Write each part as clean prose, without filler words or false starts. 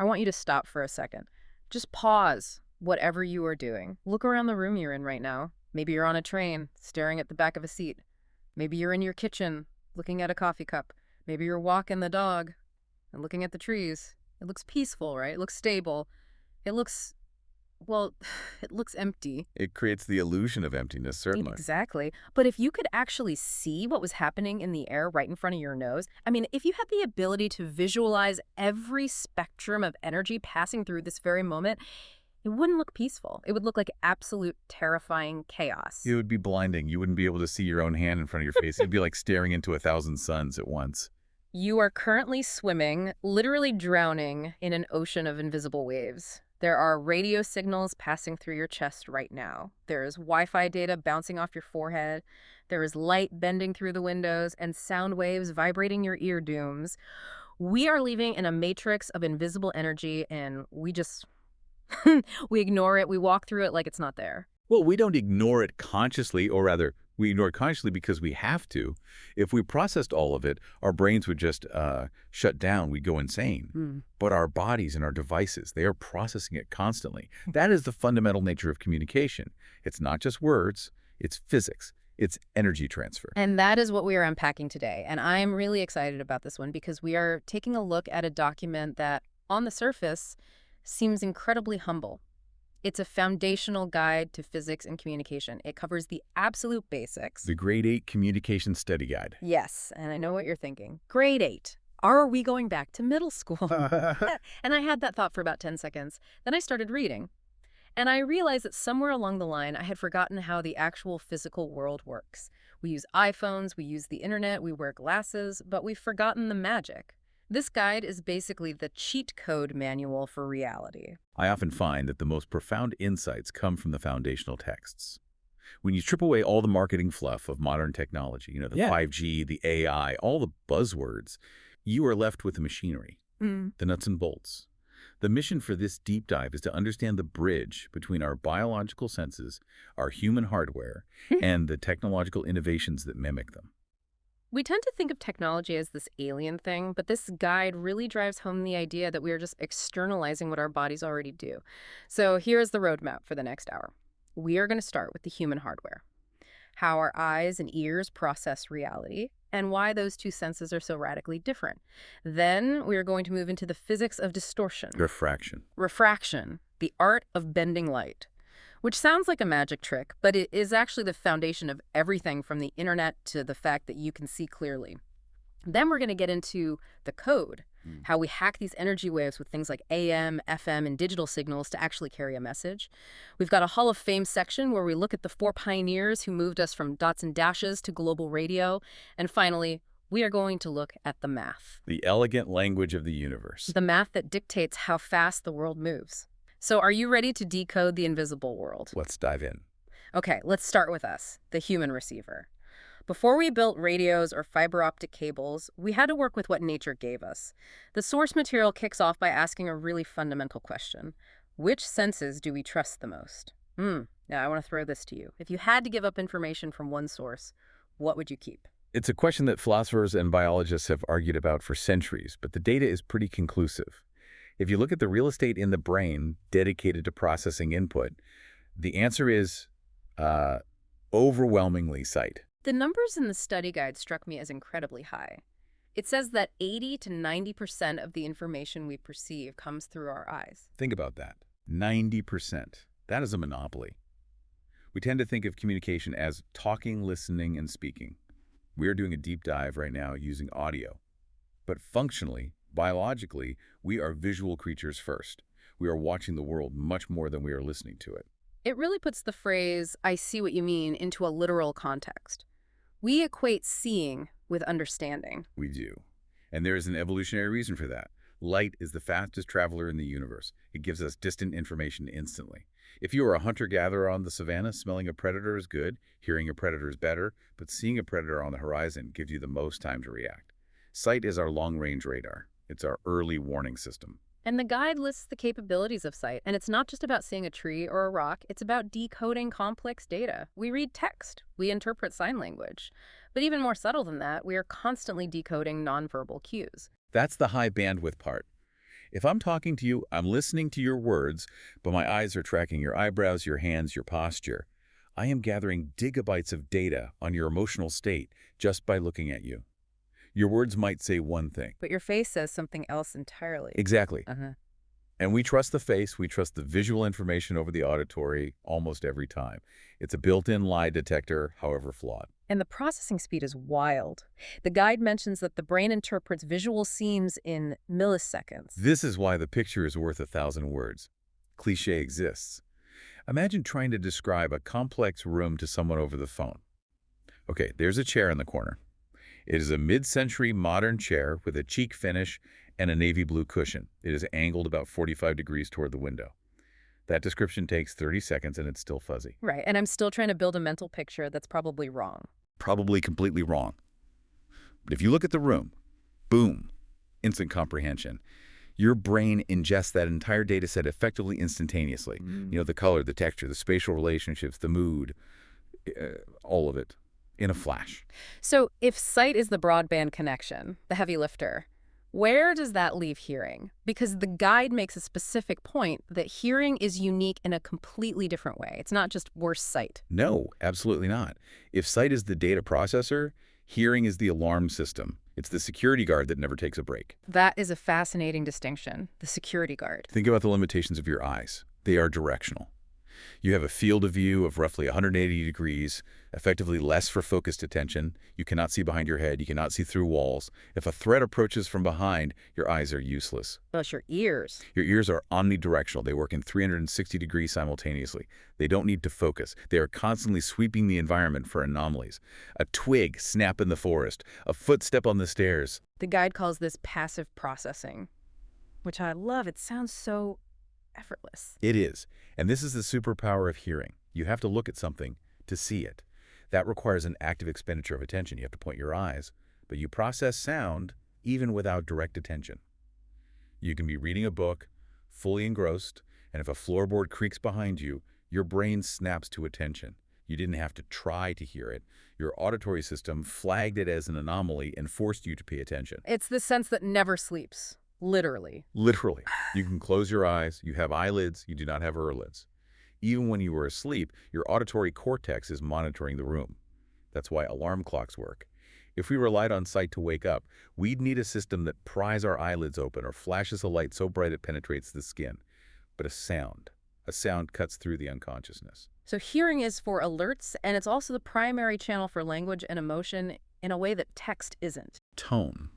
I want you to stop for a second. Just pause whatever you are doing. Look around the room you're in right now. Maybe you're on a train, staring at the back of a seat. Maybe you're in your kitchen, looking at a coffee cup. Maybe you're walking the dog and looking at the trees. It looks peaceful, right? It looks stable. It looks, well, it looks empty. It creates the illusion of emptiness, certainly. Exactly. But if you could actually see what was happening in the air right in front of your nose, I mean, if you had the ability to visualize every spectrum of energy passing through this very moment, it wouldn't look peaceful. It would look like absolute terrifying chaos. It would be blinding. You wouldn't be able to see your own hand in front of your face. It'd be like staring into 1,000 suns at once. You are currently swimming, literally drowning, in an ocean of invisible waves. There are radio signals passing through your chest right now. There is Wi-Fi data bouncing off your forehead. There is light bending through the windows and sound waves vibrating your eardrums. We are living in a matrix of invisible energy, and we just... we ignore it. We walk through it like it's not there. Well, we don't ignore it consciously, or rather, we ignore it consciously because we have to. If we processed all of it, our brains would just shut down. We'd go insane. But our bodies and our devices, they are processing it constantly. That is the fundamental nature of communication. It's not just words, it's physics. It's energy transfer. And that is what we are unpacking today. And I'm really excited about this one because we are taking a look at a document that, on the surface, seems incredibly humble. It's a foundational guide to physics and communication. It covers the absolute basics. The Grade 8 Communication Study Guide. Yes, and I know what you're thinking. Grade 8. Are we going back to middle school? And I had that thought for about 10 seconds. Then I started reading. And I realized that somewhere along the line, I had forgotten how the actual physical world works. We use iPhones, we use the internet, we wear glasses, but we've forgotten the magic. This guide is basically the cheat code manual for reality. I often find that the most profound insights come from the foundational texts. When you strip away all the marketing fluff of modern technology, the 5G, the AI, all the buzzwords, you are left with the machinery, the nuts and bolts. The mission for this deep dive is to understand the bridge between our biological senses, our human hardware, and the technological innovations that mimic them. We tend to think of technology as this alien thing, but this guide really drives home the idea that we are just externalizing what our bodies already do. So here's the roadmap for the next hour. We are going to start with the human hardware, how our eyes and ears process reality, and why those two senses are so radically different. Then we are going to move into the physics of distortion. Refraction. Refraction, the art of bending light. Which sounds like a magic trick, but it is actually the foundation of everything from the internet to the fact that you can see clearly. Then we're going to get into the code, how we hack these energy waves with things like AM, FM, and digital signals to actually carry a message. We've got a Hall of Fame section where we look at the 4 pioneers who moved us from dots and dashes to global radio. And finally, we are going to look at the math. The elegant language of the universe. The math that dictates how fast the world moves. So are you ready to decode the invisible world? Let's dive in. Okay, let's start with us, the human receiver. Before we built radios or fiber optic cables, we had to work with what nature gave us. The source material kicks off by asking a really fundamental question. Which senses do we trust the most? Now, I want to throw this to you. If you had to give up information from one source, what would you keep? It's a question that philosophers and biologists have argued about for centuries, but the data is pretty conclusive. If you look at the real estate in the brain dedicated to processing input, the answer is overwhelmingly sight. The numbers in the study guide struck me as incredibly high. It says that 80 to 90% of the information we perceive comes through our eyes. Think about that. 90%. That is a monopoly. We tend to think of communication as talking, listening, and speaking. We are doing a deep dive right now using audio. But functionally, biologically, we are visual creatures first. We are watching the world much more than we are listening to it. It really puts the phrase, "I see what you mean," into a literal context. We equate seeing with understanding. We do. And there is an evolutionary reason for that. Light is the fastest traveler in the universe. It gives us distant information instantly. If you are a hunter-gatherer on the savannah, smelling a predator is good, hearing a predator is better, but seeing a predator on the horizon gives you the most time to react. Sight is our long-range radar. It's our early warning system. And the guide lists the capabilities of sight. And it's not just about seeing a tree or a rock. It's about decoding complex data. We read text. We interpret sign language. But even more subtle than that, we are constantly decoding nonverbal cues. That's the high bandwidth part. If I'm talking to you, I'm listening to your words, but my eyes are tracking your eyebrows, your hands, your posture. I am gathering gigabytes of data on your emotional state just by looking at you. Your words might say one thing. But your face says something else entirely. Exactly. Uh-huh. And we trust the face, we trust the visual information over the auditory almost every time. It's a built-in lie detector, however flawed. And the processing speed is wild. The guide mentions that the brain interprets visual scenes in milliseconds. This is why the picture is worth 1,000 words. Cliché exists. Imagine trying to describe a complex room to someone over the phone. Okay, there's a chair in the corner. It is a mid-century modern chair with a cheek finish and a navy blue cushion. It is angled about 45 degrees toward the window. That description takes 30 seconds and it's still fuzzy. Right, and I'm still trying to build a mental picture that's probably wrong. Probably completely wrong. But if you look at the room, boom, instant comprehension. Your brain ingests that entire data set effectively instantaneously. You know, the color, the texture, the spatial relationships, the mood, all of it in a flash. So if sight is the broadband connection, the heavy lifter, where does that leave hearing? Because the guide makes a specific point that hearing is unique in a completely different way. It's not just worse sight. No, absolutely not. If sight is the data processor, hearing is the alarm system. It's the security guard that never takes a break. That is a fascinating distinction, the security guard. Think about the limitations of your eyes. They are directional. You have a field of view of roughly 180 degrees, effectively less for focused attention. You cannot see behind your head. You cannot see through walls. If a threat approaches from behind, your eyes are useless. Plus your ears. Your ears are omnidirectional. They work in 360 degrees simultaneously. They don't need to focus. They are constantly sweeping the environment for anomalies. A twig snap in the forest, a footstep on the stairs. The guide calls this passive processing, which I love. It sounds so effortless. It is. And this is the superpower of hearing. You have to look at something to see it. That requires an active expenditure of attention. You have to point your eyes, but you process sound even without direct attention. You can be reading a book, fully engrossed, and if a floorboard creaks behind you, your brain snaps to attention. You didn't have to try to hear it. Your auditory system flagged it as an anomaly and forced you to pay attention. It's the sense that never sleeps. Literally. Literally. You can close your eyes. You have eyelids. You do not have eyelids. Even when you are asleep, your auditory cortex is monitoring the room. That's why alarm clocks work. If we relied on sight to wake up, we'd need a system that pries our eyelids open or flashes a light so bright it penetrates the skin. But a sound cuts through the unconsciousness. So hearing is for alerts, and it's also the primary channel for language and emotion in a way that text isn't. Tone,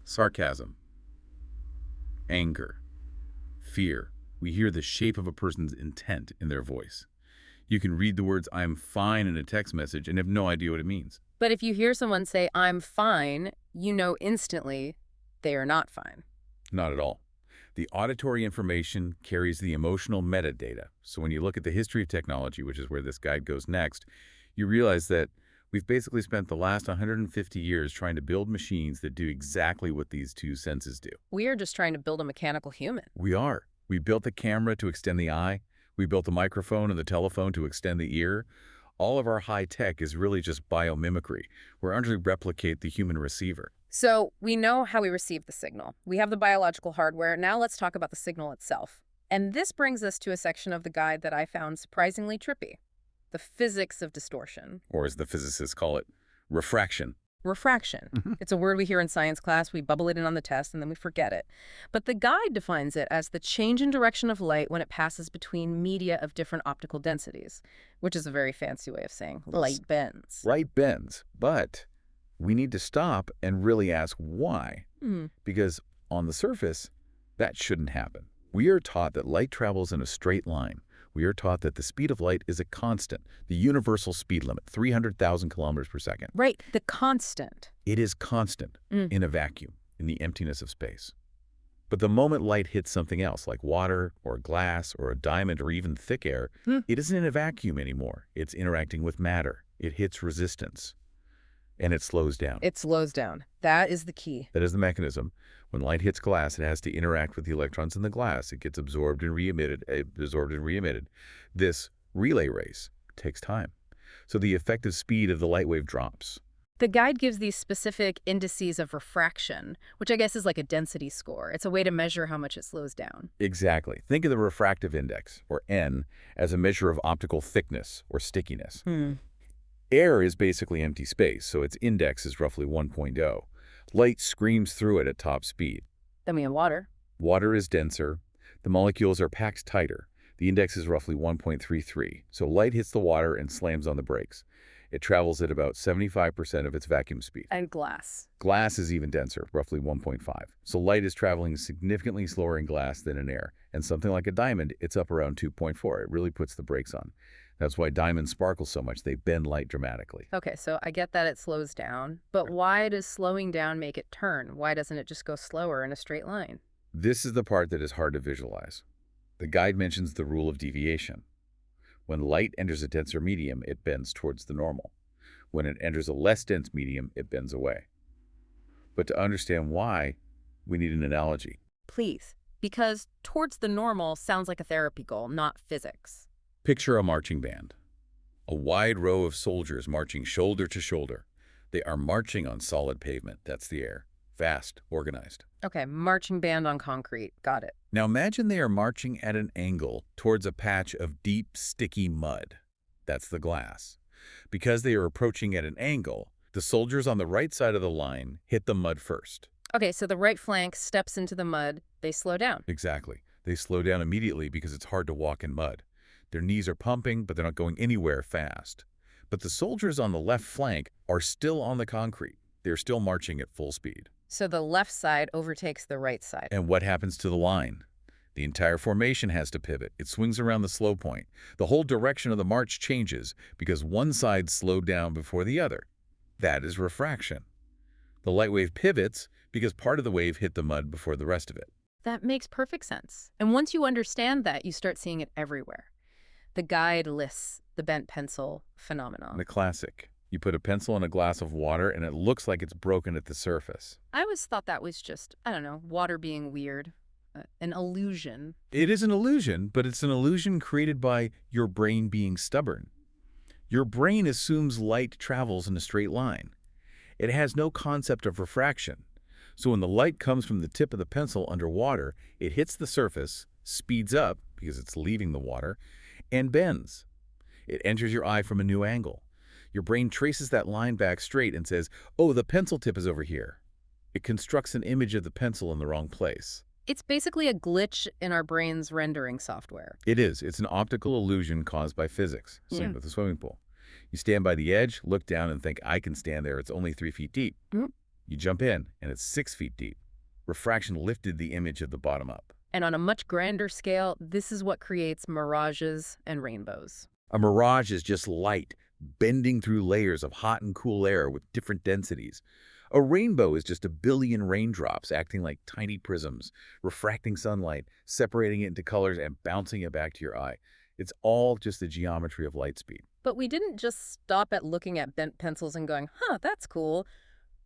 sarcasm, anger, fear. We hear the shape of a person's intent in their voice. You can read the words "I'm fine" in a text message and have no idea what it means. But if you hear someone say, "I'm fine," you know instantly they are not fine. Not at all. The auditory information carries the emotional metadata. So when you look at the history of technology, which is where this guide goes next, you realize that we've basically spent the last 150 years trying to build machines that do exactly what these two senses do. We are just trying to build a mechanical human. We are. We built the camera to extend the eye. We built the microphone and the telephone to extend the ear. All of our high tech is really just biomimicry. We're trying to replicate the human receiver. So we know how we receive the signal. We have the biological hardware. Now let's talk about the signal itself. And this brings us to a section of the guide that I found surprisingly trippy. The physics of distortion. Or as the physicists call it, refraction. Refraction. It's a word we hear in science class. We bubble it in on the test and then we forget it. But the guide defines it as the change in direction of light when it passes between media of different optical densities, which is a very fancy way of saying light bends. Light bends. But we need to stop and really ask why. Because on the surface, that shouldn't happen. We are taught that light travels in a straight line. We are taught that the speed of light is a constant, the universal speed limit, 300,000 kilometers per second. Right, the constant. It is constant in a vacuum, in the emptiness of space. But the moment light hits something else, like water or glass or a diamond or even thick air, it isn't in a vacuum anymore. It's interacting with matter. It hits resistance, and it slows down. It slows down. That is the key. That is the mechanism. When light hits glass, it has to interact with the electrons in the glass. It gets absorbed and re-emitted, This relay race takes time. So the effective speed of the light wave drops. The guide gives these specific indices of refraction, which I guess is like a density score. It's a way to measure how much it slows down. Exactly. Think of the refractive index, or N, as a measure of optical thickness or stickiness. Air is basically empty space, so its index is roughly 1.0. Light screams through it at top speed. Then we have water. Water is denser. The molecules are packed tighter. The index is roughly 1.33, so light hits the water and slams on the brakes. It travels at about 75% of its vacuum speed. And glass. Glass is even denser, roughly 1.5. So light is traveling significantly slower in glass than in air. And something like a diamond, it's up around 2.4. It really puts the brakes on. That's why diamonds sparkle so much. They bend light dramatically. Okay, so I get that it slows down, but why does slowing down make it turn? Why doesn't it just go slower in a straight line? This is the part that is hard to visualize. The guide mentions the rule of deviation. When light enters a denser medium, it bends towards the normal. When it enters a less dense medium, it bends away. But to understand why, we need an analogy. Please, because towards the normal sounds like a therapy goal, not physics. Picture a marching band. A wide row of soldiers marching shoulder to shoulder. They are marching on solid pavement. That's the air. Fast, organized. Okay, marching band on concrete. Got it. Now imagine they are marching at an angle towards a patch of deep, sticky mud. That's the glass. Because they are approaching at an angle, the soldiers on the right side of the line hit the mud first. Okay, so the right flank steps into the mud. They slow down. Exactly. They slow down immediately because it's hard to walk in mud. Their knees are pumping, but they're not going anywhere fast. But the soldiers on the left flank are still on the concrete. They're still marching at full speed. So the left side overtakes the right side. And what happens to the line? The entire formation has to pivot. It swings around the slow point. The whole direction of the march changes because one side slowed down before the other. That is refraction. The light wave pivots because part of the wave hit the mud before the rest of it. That makes perfect sense. And once you understand that, you start seeing it everywhere. The guide lists the bent pencil phenomenon. The classic. You put a pencil in a glass of water and it looks like it's broken at the surface. I always thought that was just, I don't know, water being weird. An illusion. It is an illusion, but it's an illusion created by your brain being stubborn. Your brain assumes light travels in a straight line. It has no concept of refraction. So when the light comes from the tip of the pencil underwater, it hits the surface, speeds up because it's leaving the water, and bends. It enters your eye from a new angle. Your brain traces that line back straight and says, oh, the pencil tip is over here. It constructs an image of the pencil in the wrong place. It's basically a glitch in our brain's rendering software. It is. It's an optical illusion caused by physics. Same with the swimming pool. You stand by the edge, look down, and think, I can stand there. It's only 3 feet deep. You jump in, and it's 6 feet deep. Refraction lifted the image of the bottom up. And on a much grander scale, this is what creates mirages and rainbows. A mirage is just light, bending through layers of hot and cool air with different densities. A rainbow is just a billion raindrops acting like tiny prisms, refracting sunlight, separating it into colors, and bouncing it back to your eye. It's all just the geometry of light speed. But we didn't just stop at looking at bent pencils and going, that's cool.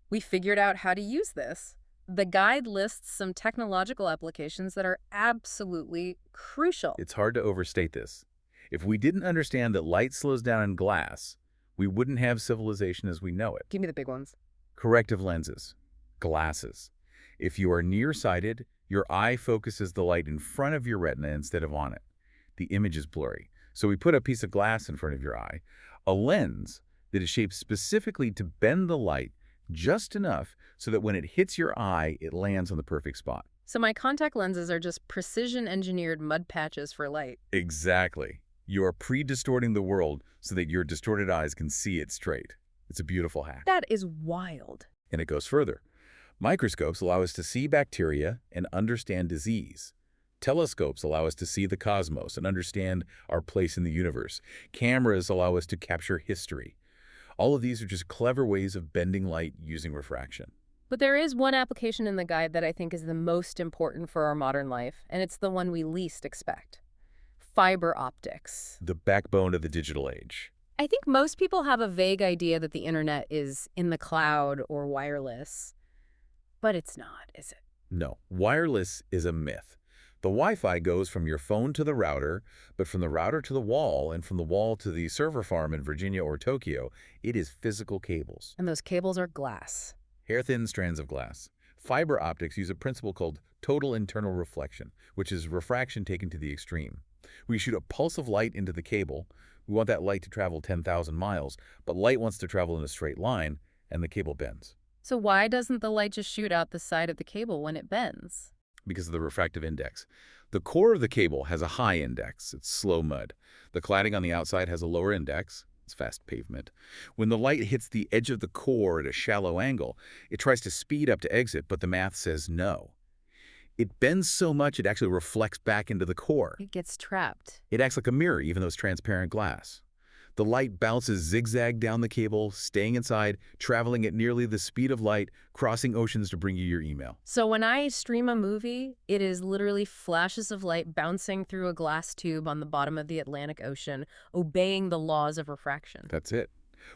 We figured out how to use this. The guide lists some technological applications that are absolutely crucial. It's hard to overstate this. If we didn't understand that light slows down in glass, we wouldn't have civilization as we know it. Give me the big ones. Corrective lenses, glasses. If you are nearsighted, your eye focuses the light in front of your retina instead of on it. The image is blurry. So we put a piece of glass in front of your eye, a lens that is shaped specifically to bend the light just enough so that when it hits your eye, it lands on the perfect spot. So my contact lenses are just precision-engineered mud patches for light. Exactly. You are pre-distorting the world so that your distorted eyes can see it straight. It's a beautiful hack. That is wild. And it goes further. Microscopes allow us to see bacteria and understand disease. Telescopes allow us to see the cosmos and understand our place in the universe. Cameras allow us to capture history. All of these are just clever ways of bending light using refraction. But there is one application in the guide that I think is the most important for our modern life, and it's the one we least expect. Fiber optics. The backbone of the digital age. I think most people have a vague idea that the internet is in the cloud or wireless, but it's not, is it? No, wireless is a myth. The Wi-Fi goes from your phone to the router, but from the router to the wall and from the wall to the server farm in Virginia or Tokyo, it is physical cables. And those cables are glass. Hair-thin strands of glass. Fiber optics use a principle called total internal reflection, which is refraction taken to the extreme. We shoot a pulse of light into the cable. We want that light to travel 10,000 miles, but light wants to travel in a straight line, and the cable bends. So why doesn't the light just shoot out the side of the cable when it bends? Because of the refractive index. The core of the cable has a high index. It's slow mud. The cladding on the outside has a lower index. It's fast pavement. When the light hits the edge of the core at a shallow angle, it tries to speed up to exit, but the math says no. It bends so much it actually reflects back into the core. It gets trapped. It acts like a mirror, even though it's transparent glass. The light bounces zigzag down the cable, staying inside, traveling at nearly the speed of light, crossing oceans to bring you your email. So when I stream a movie, it is literally flashes of light bouncing through a glass tube on the bottom of the Atlantic Ocean, obeying the laws of refraction. That's it.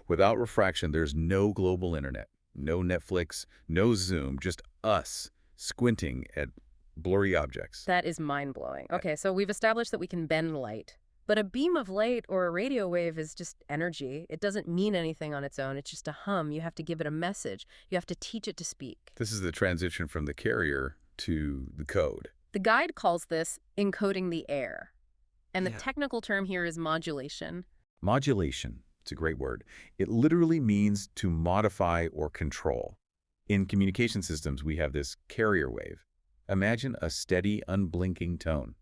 Without refraction, there's no global internet, no Netflix, no Zoom, just us squinting at blurry objects. That is mind-blowing. Okay, so we've established that we can bend light. But a beam of light or a radio wave is just energy. It doesn't mean anything on its own. It's just a hum. You have to give it a message. You have to teach it to speak. This is the transition from the carrier to the code. The guide calls this encoding the air. And the technical term here is modulation. Modulation. It's a great word. It literally means to modify or control. In communication systems, we have this carrier wave. Imagine a steady, unblinking tone.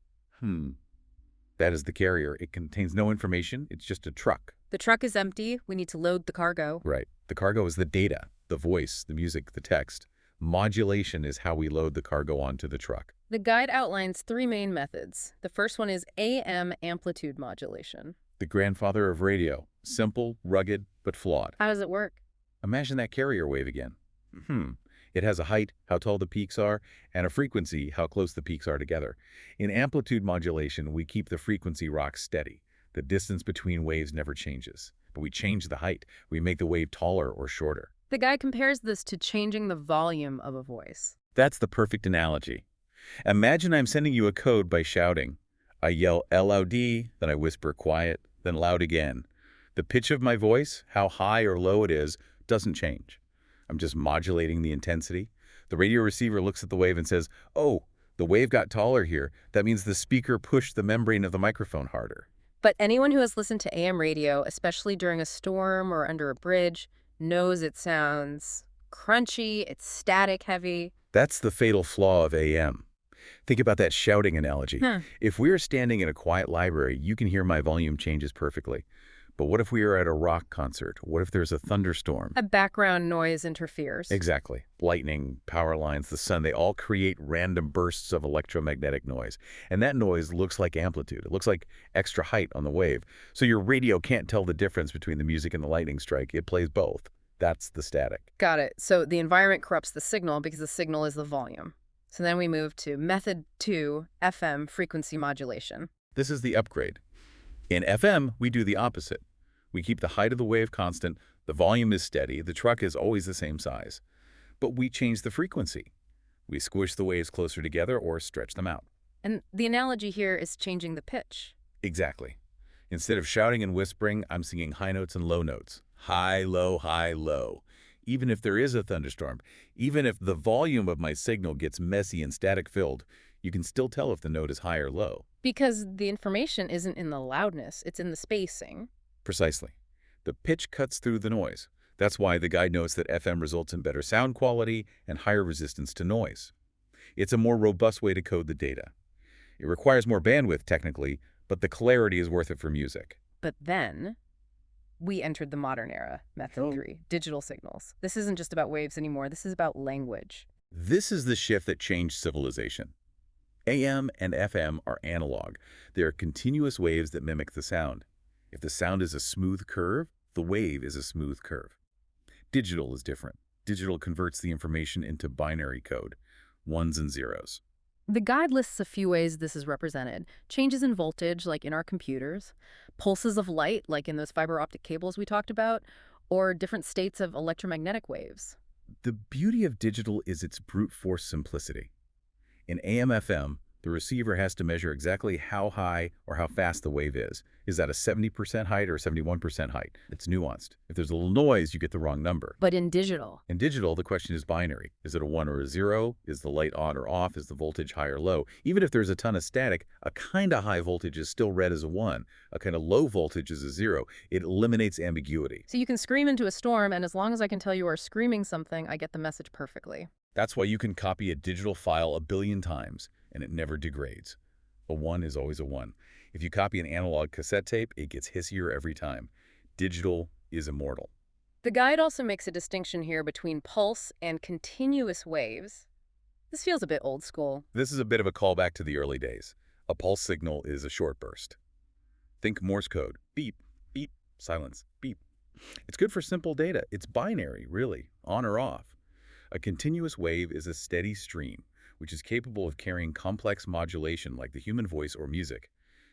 That is the carrier. It contains no information. It's just a truck. The truck is empty. We need to load the cargo. Right. The cargo is the data, the voice, the music, the text. Modulation is how we load the cargo onto the truck. The guide outlines 3 main methods. The first one is AM amplitude modulation. The grandfather of radio. Simple, rugged, but flawed. How does it work? Imagine that carrier wave again. It has a height, how tall the peaks are, and a frequency, how close the peaks are together. In amplitude modulation, we keep the frequency rock steady. The distance between waves never changes. But we change the height. We make the wave taller or shorter. The guy compares this to changing the volume of a voice. That's the perfect analogy. Imagine I'm sending you a code by shouting. I yell LOD, then I whisper quiet, then loud again. The pitch of my voice, how high or low it is, doesn't change. I'm just modulating the intensity. The radio receiver looks at the wave and says, oh, the wave got taller here. That means the speaker pushed the membrane of the microphone harder. But anyone who has listened to AM radio, especially during a storm or under a bridge, knows it sounds crunchy, it's static heavy. That's the fatal flaw of AM. Think about that shouting analogy. If we're standing in a quiet library, you can hear my volume changes perfectly. But what if we are at a rock concert? What if there's a thunderstorm? A background noise interferes. Exactly. Lightning, power lines, the sun, they all create random bursts of electromagnetic noise. And that noise looks like amplitude. It looks like extra height on the wave. So your radio can't tell the difference between the music and the lightning strike. It plays both. That's the static. Got it. So the environment corrupts the signal because the signal is the volume. So then we move to method 2, FM frequency modulation. This is the upgrade. In FM, we do the opposite. We keep the height of the wave constant, the volume is steady, the truck is always the same size. But we change the frequency. We squish the waves closer together or stretch them out. And the analogy here is changing the pitch. Exactly. Instead of shouting and whispering, I'm singing high notes and low notes. High, low, high, low. Even if there is a thunderstorm, even if the volume of my signal gets messy and static-filled, you can still tell if the note is high or low. Because the information isn't in the loudness, it's in the spacing. Precisely. The pitch cuts through the noise. That's why the guide notes that FM results in better sound quality and higher resistance to noise. It's a more robust way to code the data. It requires more bandwidth, technically, but the clarity is worth it for music. But then we entered the modern era, method 3, digital signals. This isn't just about waves anymore. This is about language. This is the shift that changed civilization. AM and FM are analog. They are continuous waves that mimic the sound. If the sound is a smooth curve, the wave is a smooth curve. Digital is different. Digital converts the information into binary code, ones and zeros. The guide lists a few ways this is represented. Changes in voltage, like in our computers, pulses of light, like in those fiber optic cables we talked about, or different states of electromagnetic waves. The beauty of digital is its brute force simplicity. In AM/FM, The receiver has to measure exactly how high or how fast the wave is. Is that a 70% height or a 71% height? It's nuanced. If there's a little noise, you get the wrong number. But in digital? In digital, the question is binary. Is it a 1 or a 0? Is the light on or off? Is the voltage high or low? Even if there's a ton of static, a kind of high voltage is still read as a 1. A kind of low voltage is a 0. It eliminates ambiguity. So you can scream into a storm, and as long as I can tell you are screaming something, I get the message perfectly. That's why you can copy a digital file a billion times, and it never degrades. A 1 is always a 1. If you copy an analog cassette tape, it gets hissier every time. Digital is immortal. The guide also makes a distinction here between pulse and continuous waves. This feels a bit old school. This is a bit of a callback to the early days. A pulse signal is a short burst. Think Morse code. Beep, beep, silence, beep. It's good for simple data. It's binary, really, on or off. A continuous wave is a steady stream, which is capable of carrying complex modulation like the human voice or music.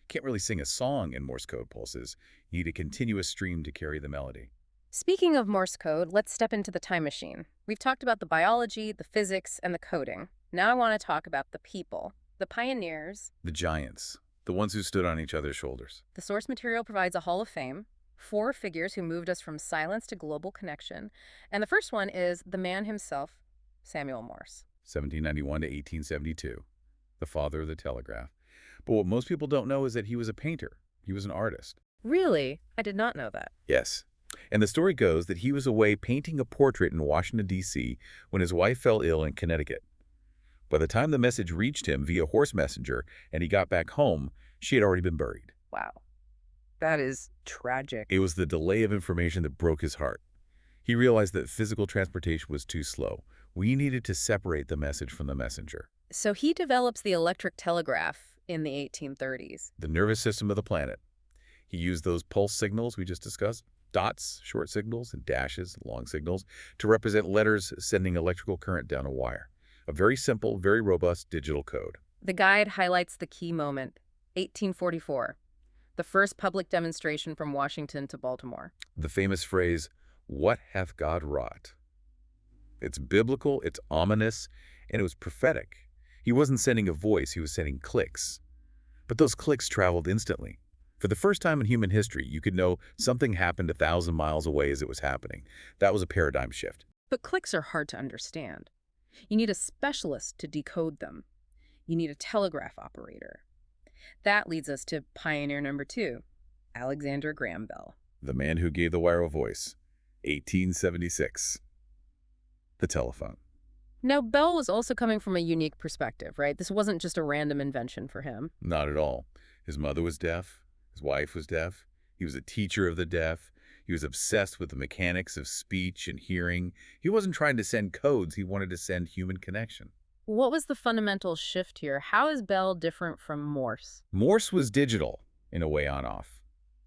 Can't really sing a song in Morse code pulses. You need a continuous stream to carry the melody. Speaking of Morse code, let's step into the time machine. We've talked about the biology, the physics, and the coding. Now I want to talk about the people, the pioneers. The giants, the ones who stood on each other's shoulders. The source material provides a hall of fame, 4 figures who moved us from silence to global connection. And the first one is the man himself, Samuel Morse. 1791 to 1872, the father of the telegraph. But what most people don't know is that he was a painter. He was an artist. Really? I did not know that. Yes. And the story goes that he was away painting a portrait in Washington, D.C. when his wife fell ill in Connecticut. By the time the message reached him via horse messenger and he got back home, she had already been buried. Wow. That is tragic. It was the delay of information that broke his heart. He realized that physical transportation was too slow. We needed to separate the message from the messenger. So he develops the electric telegraph in the 1830s. The nervous system of the planet. He used those pulse signals we just discussed, dots, short signals, and dashes, long signals, to represent letters sending electrical current down a wire. A very simple, very robust digital code. The guide highlights the key moment, 1844, the first public demonstration from Washington to Baltimore. The famous phrase, "What hath God wrought?" It's biblical, it's ominous, and it was prophetic. He wasn't sending a voice, he was sending clicks. But those clicks traveled instantly. For the first time in human history, you could know something happened 1,000 miles away as it was happening. That was a paradigm shift. But clicks are hard to understand. You need a specialist to decode them. You need a telegraph operator. That leads us to pioneer number 2, Alexander Graham Bell. The man who gave the wire a voice. 1876. The telephone. Now, Bell was also coming from a unique perspective, right? This wasn't just a random invention for him. Not at all. His mother was deaf. His wife was deaf. He was a teacher of the deaf. He was obsessed with the mechanics of speech and hearing. He wasn't trying to send codes. He wanted to send human connection. What was the fundamental shift here? How is Bell different from Morse? Morse was digital, in a way on-off.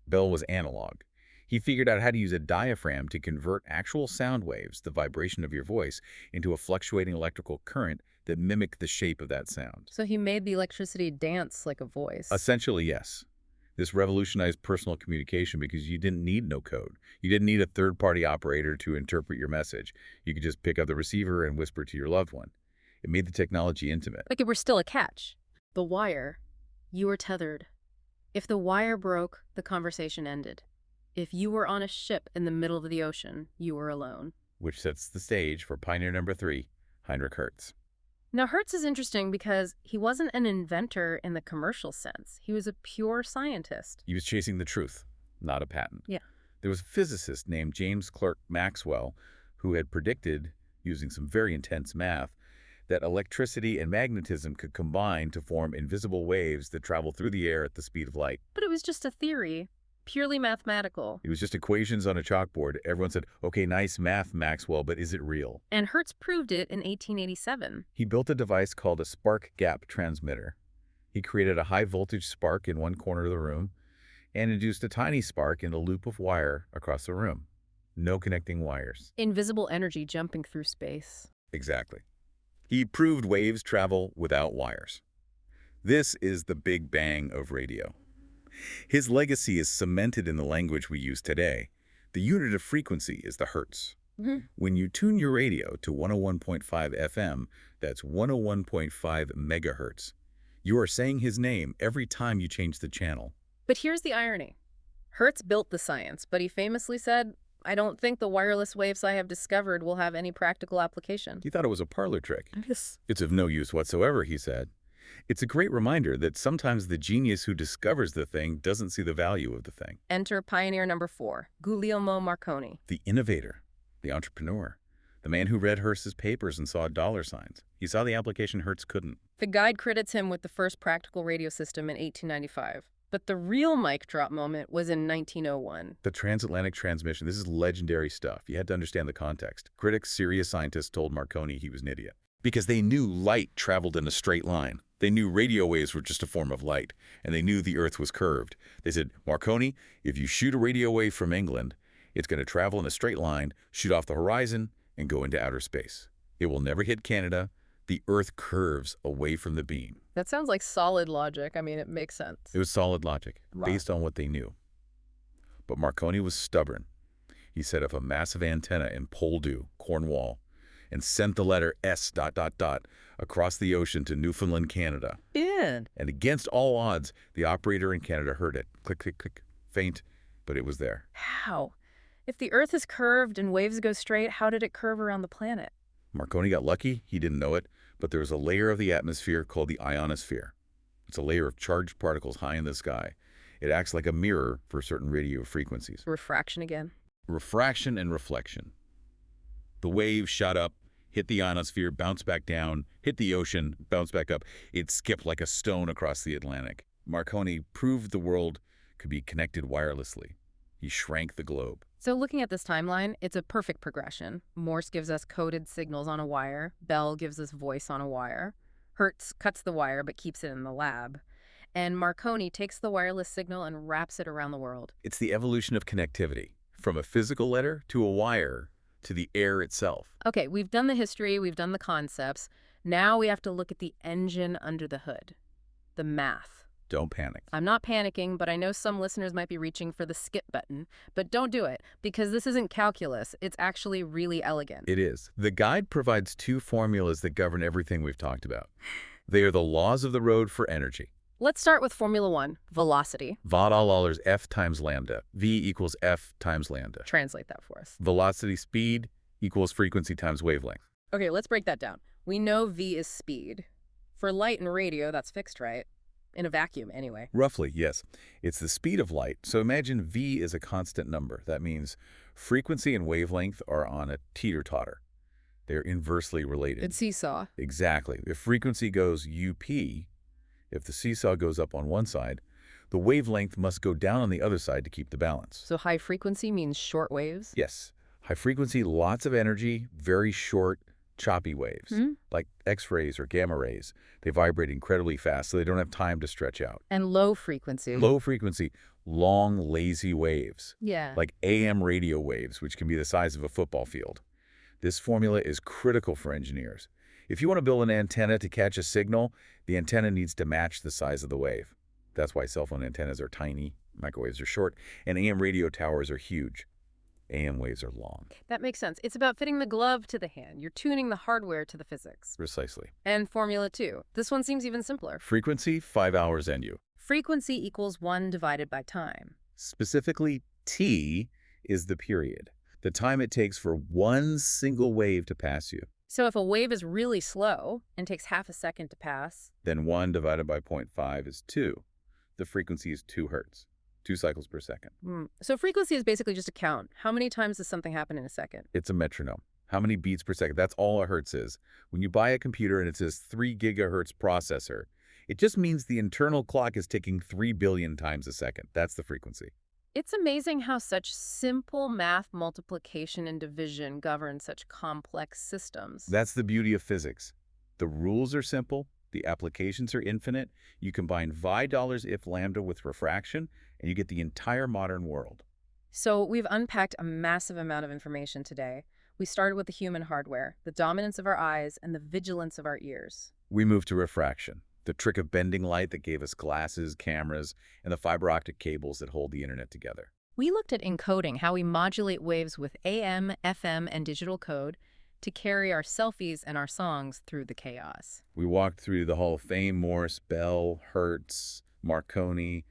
Bell was analog. He figured out how to use a diaphragm to convert actual sound waves, the vibration of your voice, into a fluctuating electrical current that mimicked the shape of that sound. So he made the electricity dance like a voice. Essentially, yes. This revolutionized personal communication because you didn't need no code. You didn't need a third-party operator to interpret your message. You could just pick up the receiver and whisper to your loved one. It made the technology intimate. Like it were still a catch. The wire. You were tethered. If the wire broke, the conversation ended. If you were on a ship in the middle of the ocean, you were alone. Which sets the stage for pioneer number 3, Heinrich Hertz. Now, Hertz is interesting because he wasn't an inventor in the commercial sense. He was a pure scientist. He was chasing the truth, not a patent. Yeah. There was a physicist named James Clerk Maxwell who had predicted, using some very intense math, that electricity and magnetism could combine to form invisible waves that travel through the air at the speed of light. But it was just a theory, purely mathematical. It was just equations on a chalkboard. Everyone said, okay, nice math, Maxwell, but is it real? And Hertz proved it in 1887. He built a device called a spark gap transmitter. He created a high voltage spark in one corner of the room and induced a tiny spark in a loop of wire across the room. No connecting wires. Invisible energy jumping through space. Exactly. He proved waves travel without wires. This is the Big Bang of radio. His legacy is cemented in the language we use today. The unit of frequency is the hertz. When you tune your radio to 101.5 FM, that's 101.5 megahertz, You are saying his name every time you change the channel. But here's the irony. Hertz built the science, but he famously said, "I don't think the wireless waves I have discovered will have any practical application." He thought it was a parlor trick. Yes. It's of no use whatsoever, he said. It's a great reminder that sometimes the genius who discovers the thing doesn't see the value of the thing. Enter pioneer number 4, Guglielmo Marconi. The innovator, the entrepreneur, the man who read Hertz's papers and saw dollar signs. He saw the application Hertz couldn't. The guide credits him with the first practical radio system in 1895. But the real mic drop moment was in 1901. The transatlantic transmission, this is legendary stuff. You had to understand the context. Critics, serious scientists told Marconi he was an idiot. Because they knew light traveled in a straight line. They knew radio waves were just a form of light, and they knew the Earth was curved. They said, Marconi, if you shoot a radio wave from England, it's going to travel in a straight line, shoot off the horizon, and go into outer space. It will never hit Canada. The Earth curves away from the beam. That sounds like solid logic. I mean, it makes sense. It was solid logic, based on what they knew. But Marconi was stubborn. He set up a massive antenna in Poldhu, Cornwall, and sent the letter S ... across the ocean to Newfoundland, Canada. And against all odds, the operator in Canada heard it. Click, click, click. Faint, but it was there. How? If the Earth is curved and waves go straight, how did it curve around the planet? Marconi got lucky. He didn't know it, but there was a layer of the atmosphere called the ionosphere. It's a layer of charged particles high in the sky. It acts like a mirror for certain radio frequencies. Refraction again. Refraction and reflection. The wave shot up, hit the ionosphere, bounced back down, hit the ocean, bounced back up. It skipped like a stone across the Atlantic. Marconi proved the world could be connected wirelessly. He shrank the globe. So looking at this timeline, it's a perfect progression. Morse gives us coded signals on a wire. Bell gives us voice on a wire. Hertz cuts the wire but keeps it in the lab. And Marconi takes the wireless signal and wraps it around the world. It's the evolution of connectivity, from a physical letter to a wire to the air itself. Okay, we've done the history, we've done the concepts. Now we have to look at the engine under the hood, the math. Don't panic. I'm not panicking, but I know some listeners might be reaching for the skip button. But don't do it, because this isn't calculus. It's actually really elegant. It is. The guide provides 2 formulas that govern everything we've talked about. They are the laws of the road for energy. Let's start with Formula 1, velocity. Vod all dollars F times lambda. V equals F times lambda. Translate that for us. Velocity speed equals frequency times wavelength. Okay, let's break that down. We know V is speed. For light and radio, that's fixed, right? In a vacuum, anyway. Roughly, yes. It's the speed of light. So imagine V is a constant number. That means frequency and wavelength are on a teeter-totter. They're inversely related. It's seesaw. Exactly. If frequency goes UP, if the seesaw goes up on one side, the wavelength must go down on the other side to keep the balance. So high frequency means short waves? Yes. High frequency, lots of energy, very short, choppy waves, like X-rays or gamma rays. They vibrate incredibly fast, so they don't have time to stretch out. And low frequency? Low frequency, long, lazy waves. Yeah. Like AM radio waves, which can be the size of a football field. This formula is critical for engineers. If you want to build an antenna to catch a signal, the antenna needs to match the size of the wave. That's why cell phone antennas are tiny, microwaves are short, and AM radio towers are huge. AM waves are long. That makes sense. It's about fitting the glove to the hand. You're tuning the hardware to the physics. Precisely. And Formula 2. This one seems even simpler. Frequency, 5 hours NU. Frequency equals 1 divided by time. Specifically, T is the period, the time it takes for one single wave to pass you. So if a wave is really slow and takes half a second to pass, then 1 divided by 0.5 is 2. The frequency is 2 hertz. 2 cycles per second. So frequency is basically just a count. How many times does something happen in a second? It's a metronome. How many beats per second? That's all a hertz is. When you buy a computer and it says 3 gigahertz processor, it just means the internal clock is ticking 3 billion times a second. That's the frequency. It's amazing how such simple math multiplication and division govern such complex systems. That's the beauty of physics. The rules are simple. The applications are infinite. You combine VI dollars if lambda with refraction, and you get the entire modern world. So we've unpacked a massive amount of information today. We started with the human hardware, the dominance of our eyes, and the vigilance of our ears. We moved to refraction, the trick of bending light that gave us glasses, cameras, and the fiber optic cables that hold the internet together. We looked at encoding, how we modulate waves with AM, FM, and digital code, to carry our selfies and our songs through the chaos. We walked through the Hall of Fame, Morse, Bell, Hertz, Marconi,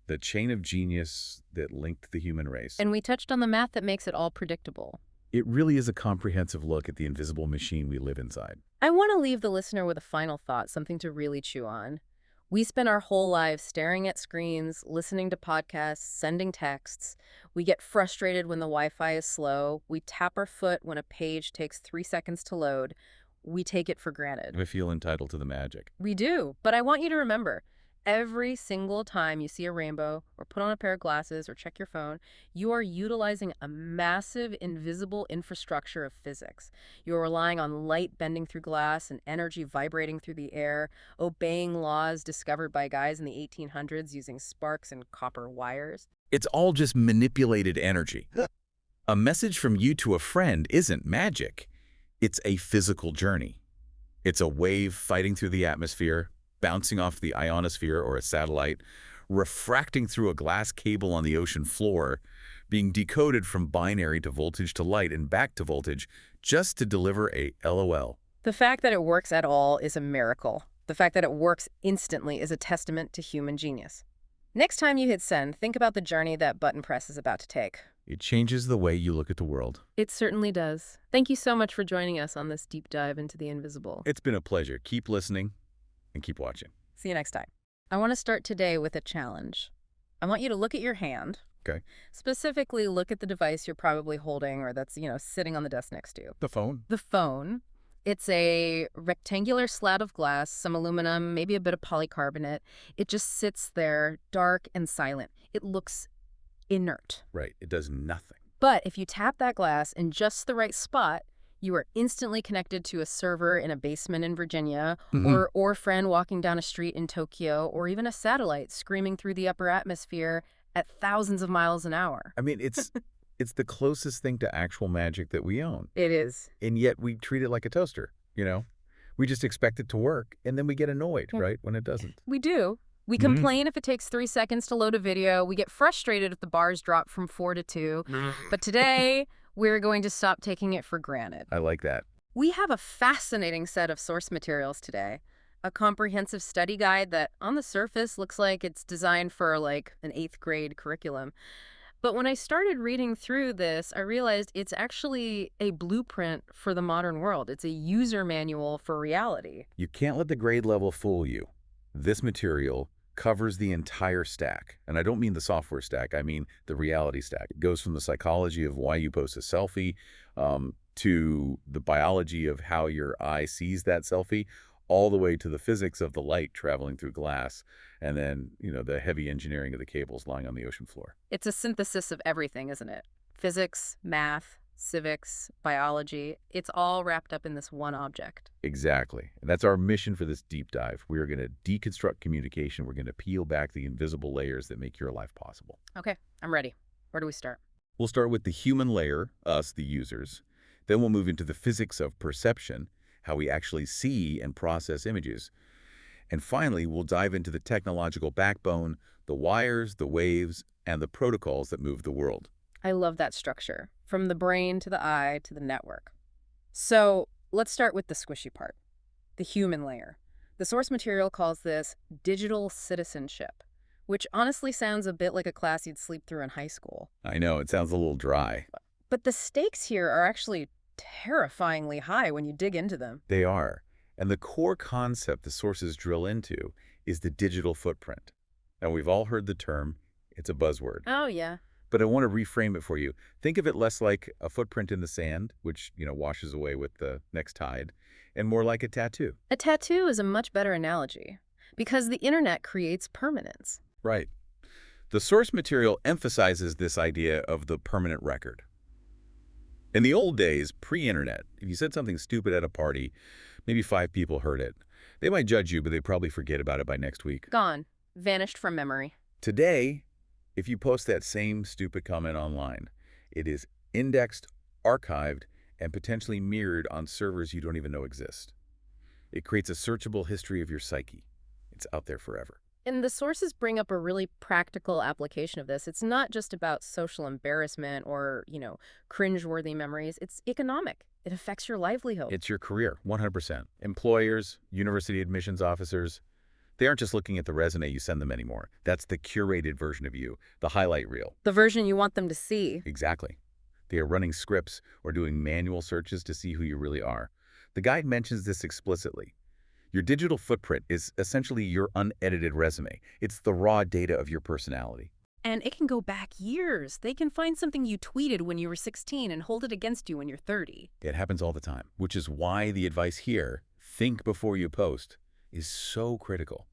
the chain of genius that linked the human race. And we touched on the math that makes it all predictable. It really is a comprehensive look at the invisible machine we live inside. I want to leave the listener with a final thought, something to really chew on. We spend our whole lives staring at screens, listening to podcasts, sending texts. We get frustrated when the Wi-Fi is slow. We tap our foot when a page takes 3 seconds to load. We take it for granted. We feel entitled to the magic. We do, but I want you to remember, every single time you see a rainbow or put on a pair of glasses or check your phone, you are utilizing a massive invisible infrastructure of physics. You're relying on light bending through glass and energy vibrating through the air, obeying laws discovered by guys in the 1800s using sparks and copper wires. It's all just manipulated energy. A message from you to a friend isn't magic. It's a physical journey. It's a wave fighting through the atmosphere, bouncing off the ionosphere or a satellite, refracting through a glass cable on the ocean floor, being decoded from binary to voltage to light and back to voltage just to deliver a LOL. The fact that it works at all is a miracle. The fact that it works instantly is a testament to human genius. Next time you hit send, think about the journey that button press is about to take. It changes the way you look at the world. It certainly does. Thank you so much for joining us on this deep dive into the invisible. It's been a pleasure. Keep listening and keep watching. See you next time. I want to start today with a challenge. I want you to look at your hand. Okay. Specifically, look at the device you're probably holding or that's, sitting on the desk next to you. The phone? The phone. It's a rectangular slat of glass, some aluminum, maybe a bit of polycarbonate. It just sits there, dark and silent. It looks inert. Right. It does nothing. But if you tap that glass in just the right spot, you are instantly connected to a server in a basement in Virginia, or a friend walking down a street in Tokyo, or even a satellite screaming through the upper atmosphere at thousands of miles an hour. I mean, it's the closest thing to actual magic that we own. It is. And yet we treat it like a toaster, We just expect it to work, and then we get annoyed, right, when it doesn't. We do. We complain if it takes 3 seconds to load a video. We get frustrated if the bars drop from 4 to 2. But today, we're going to stop taking it for granted. I like that. We have a fascinating set of source materials today. A comprehensive study guide that, on the surface, looks like it's designed for, like, an 8th grade curriculum. But when I started reading through this, I realized it's actually a blueprint for the modern world. It's a user manual for reality. You can't let the grade level fool you. This material covers the entire stack. And I don't mean the software stack, I mean the reality stack. It goes from the psychology of why you post a selfie to the biology of how your eye sees that selfie, all the way to the physics of the light traveling through glass, and then, the heavy engineering of the cables lying on the ocean floor. It's a synthesis of everything, isn't it? Physics, math, civics, biology, it's all wrapped up in this one object. Exactly. And that's our mission for this deep dive. We are going to deconstruct communication. We're going to peel back the invisible layers that make your life possible. Okay, I'm ready. Where do we start? We'll start with the human layer, us, the users. Then we'll move into the physics of perception, how we actually see and process images. And finally, we'll dive into the technological backbone, the wires, the waves, and the protocols that move the world. I love that structure, from the brain to the eye to the network. So let's start with the squishy part, the human layer. The source material calls this digital citizenship, which honestly sounds a bit like a class you'd sleep through in high school. I know, it sounds a little dry. But the stakes here are actually terrifyingly high when you dig into them. They are. And the core concept the sources drill into is the digital footprint. Now, we've all heard the term. It's a buzzword. Oh, yeah. But I want to reframe it for you. Think of it less like a footprint in the sand, which, washes away with the next tide, and more like a tattoo. A tattoo is a much better analogy because the internet creates permanence. Right. The source material emphasizes this idea of the permanent record. In the old days, pre-internet, if you said something stupid at a party, maybe 5 people heard it. They might judge you, but they'd probably forget about it by next week. Gone. Vanished from memory. Today, if you post that same stupid comment online, it is indexed, archived, and potentially mirrored on servers you don't even know exist. It creates a searchable history of your psyche. It's out there forever. And the sources bring up a really practical application of this. It's not just about social embarrassment or, cringeworthy memories. It's economic. It affects your livelihood. It's your career, 100%. Employers, university admissions officers, they aren't just looking at the resume you send them anymore. That's the curated version of you, the highlight reel. The version you want them to see. Exactly. They are running scripts or doing manual searches to see who you really are. The guide mentions this explicitly. Your digital footprint is essentially your unedited resume. It's the raw data of your personality. And it can go back years. They can find something you tweeted when you were 16 and hold it against you when you're 30. It happens all the time, which is why the advice here, think before you post, is so critical.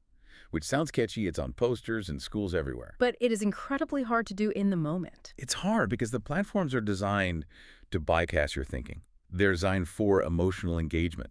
Which sounds catchy, it's on posters and schools everywhere. But it is incredibly hard to do in the moment. It's hard because the platforms are designed to bypass your thinking. They're designed for emotional engagement.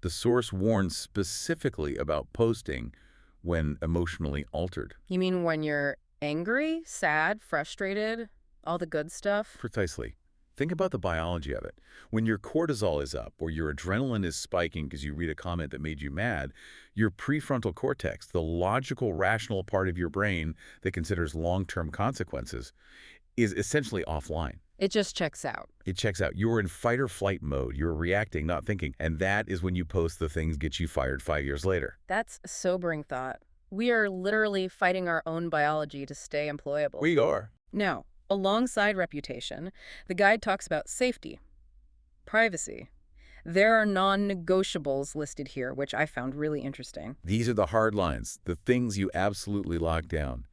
The source warns specifically about posting when emotionally altered. You mean when you're angry, sad, frustrated, all the good stuff? Precisely. Think about the biology of it. When your cortisol is up or your adrenaline is spiking because you read a comment that made you mad, your prefrontal cortex, the logical, rational part of your brain that considers long-term consequences, is essentially offline. It just checks out. It checks out. You're in fight or flight mode. You're reacting, not thinking. And that is when you post the things get you fired 5 years later. That's a sobering thought. We are literally fighting our own biology to stay employable. We are. Now, alongside reputation, the guide talks about safety, privacy. There are non-negotiables listed here, which I found really interesting. These are the hard lines, the things you absolutely lock down.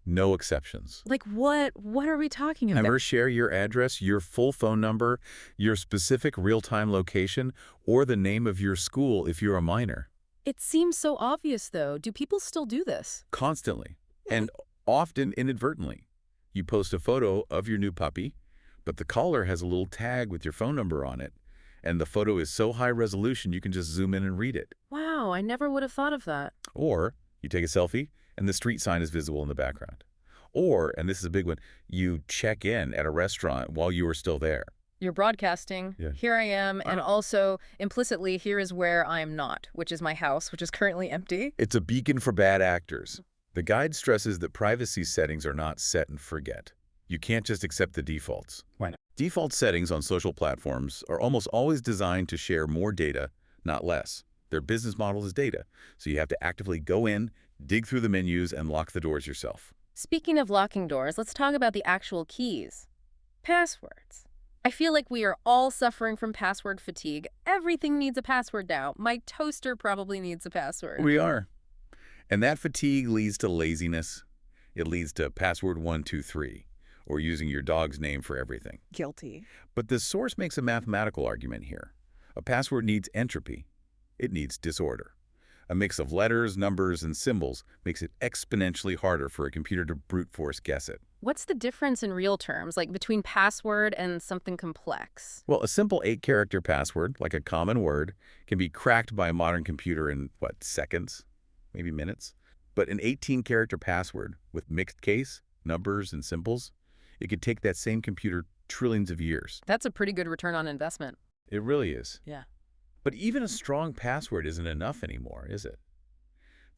No exceptions. Like what? What are we talking about? Never share your address, your full phone number, your specific real-time location, or the name of your school if you're a minor. It seems so obvious, though. Do people still do this? Constantly, and often inadvertently. You post a photo of your new puppy, but the caller has a little tag with your phone number on it, and the photo is so high resolution you can just zoom in and read it. Wow, I never would have thought of that. Or you take a selfie, and the street sign is visible in the background. Or, and this is a big one, you check in at a restaurant while you are still there. You're broadcasting, Yeah. Here I am, and also implicitly, here is where I am not, which is my house, which is currently empty. It's a beacon for bad actors. The guide stresses that privacy settings are not set and forget. You can't just accept the defaults. Why not? Default settings on social platforms are almost always designed to share more data, not less. Their business model is data, so you have to actively go in, dig through the menus, and lock the doors yourself. Speaking of locking doors, let's talk about the actual keys. Passwords. I feel like we are all suffering from password fatigue. Everything needs a password now. My toaster probably needs a password. We are. And that fatigue leads to laziness. It leads to password 123, or using your dog's name for everything. Guilty. But the source makes a mathematical argument here. A password needs entropy. It needs disorder. A mix of letters, numbers, and symbols makes it exponentially harder for a computer to brute force guess it. What's the difference in real terms, like between password and something complex? Well, a simple 8-character password, like a common word, can be cracked by a modern computer in, seconds? Maybe minutes? But an 18-character password with mixed case, numbers, and symbols, it could take that same computer trillions of years. That's a pretty good return on investment. It really is. Yeah. But even a strong password isn't enough anymore, is it?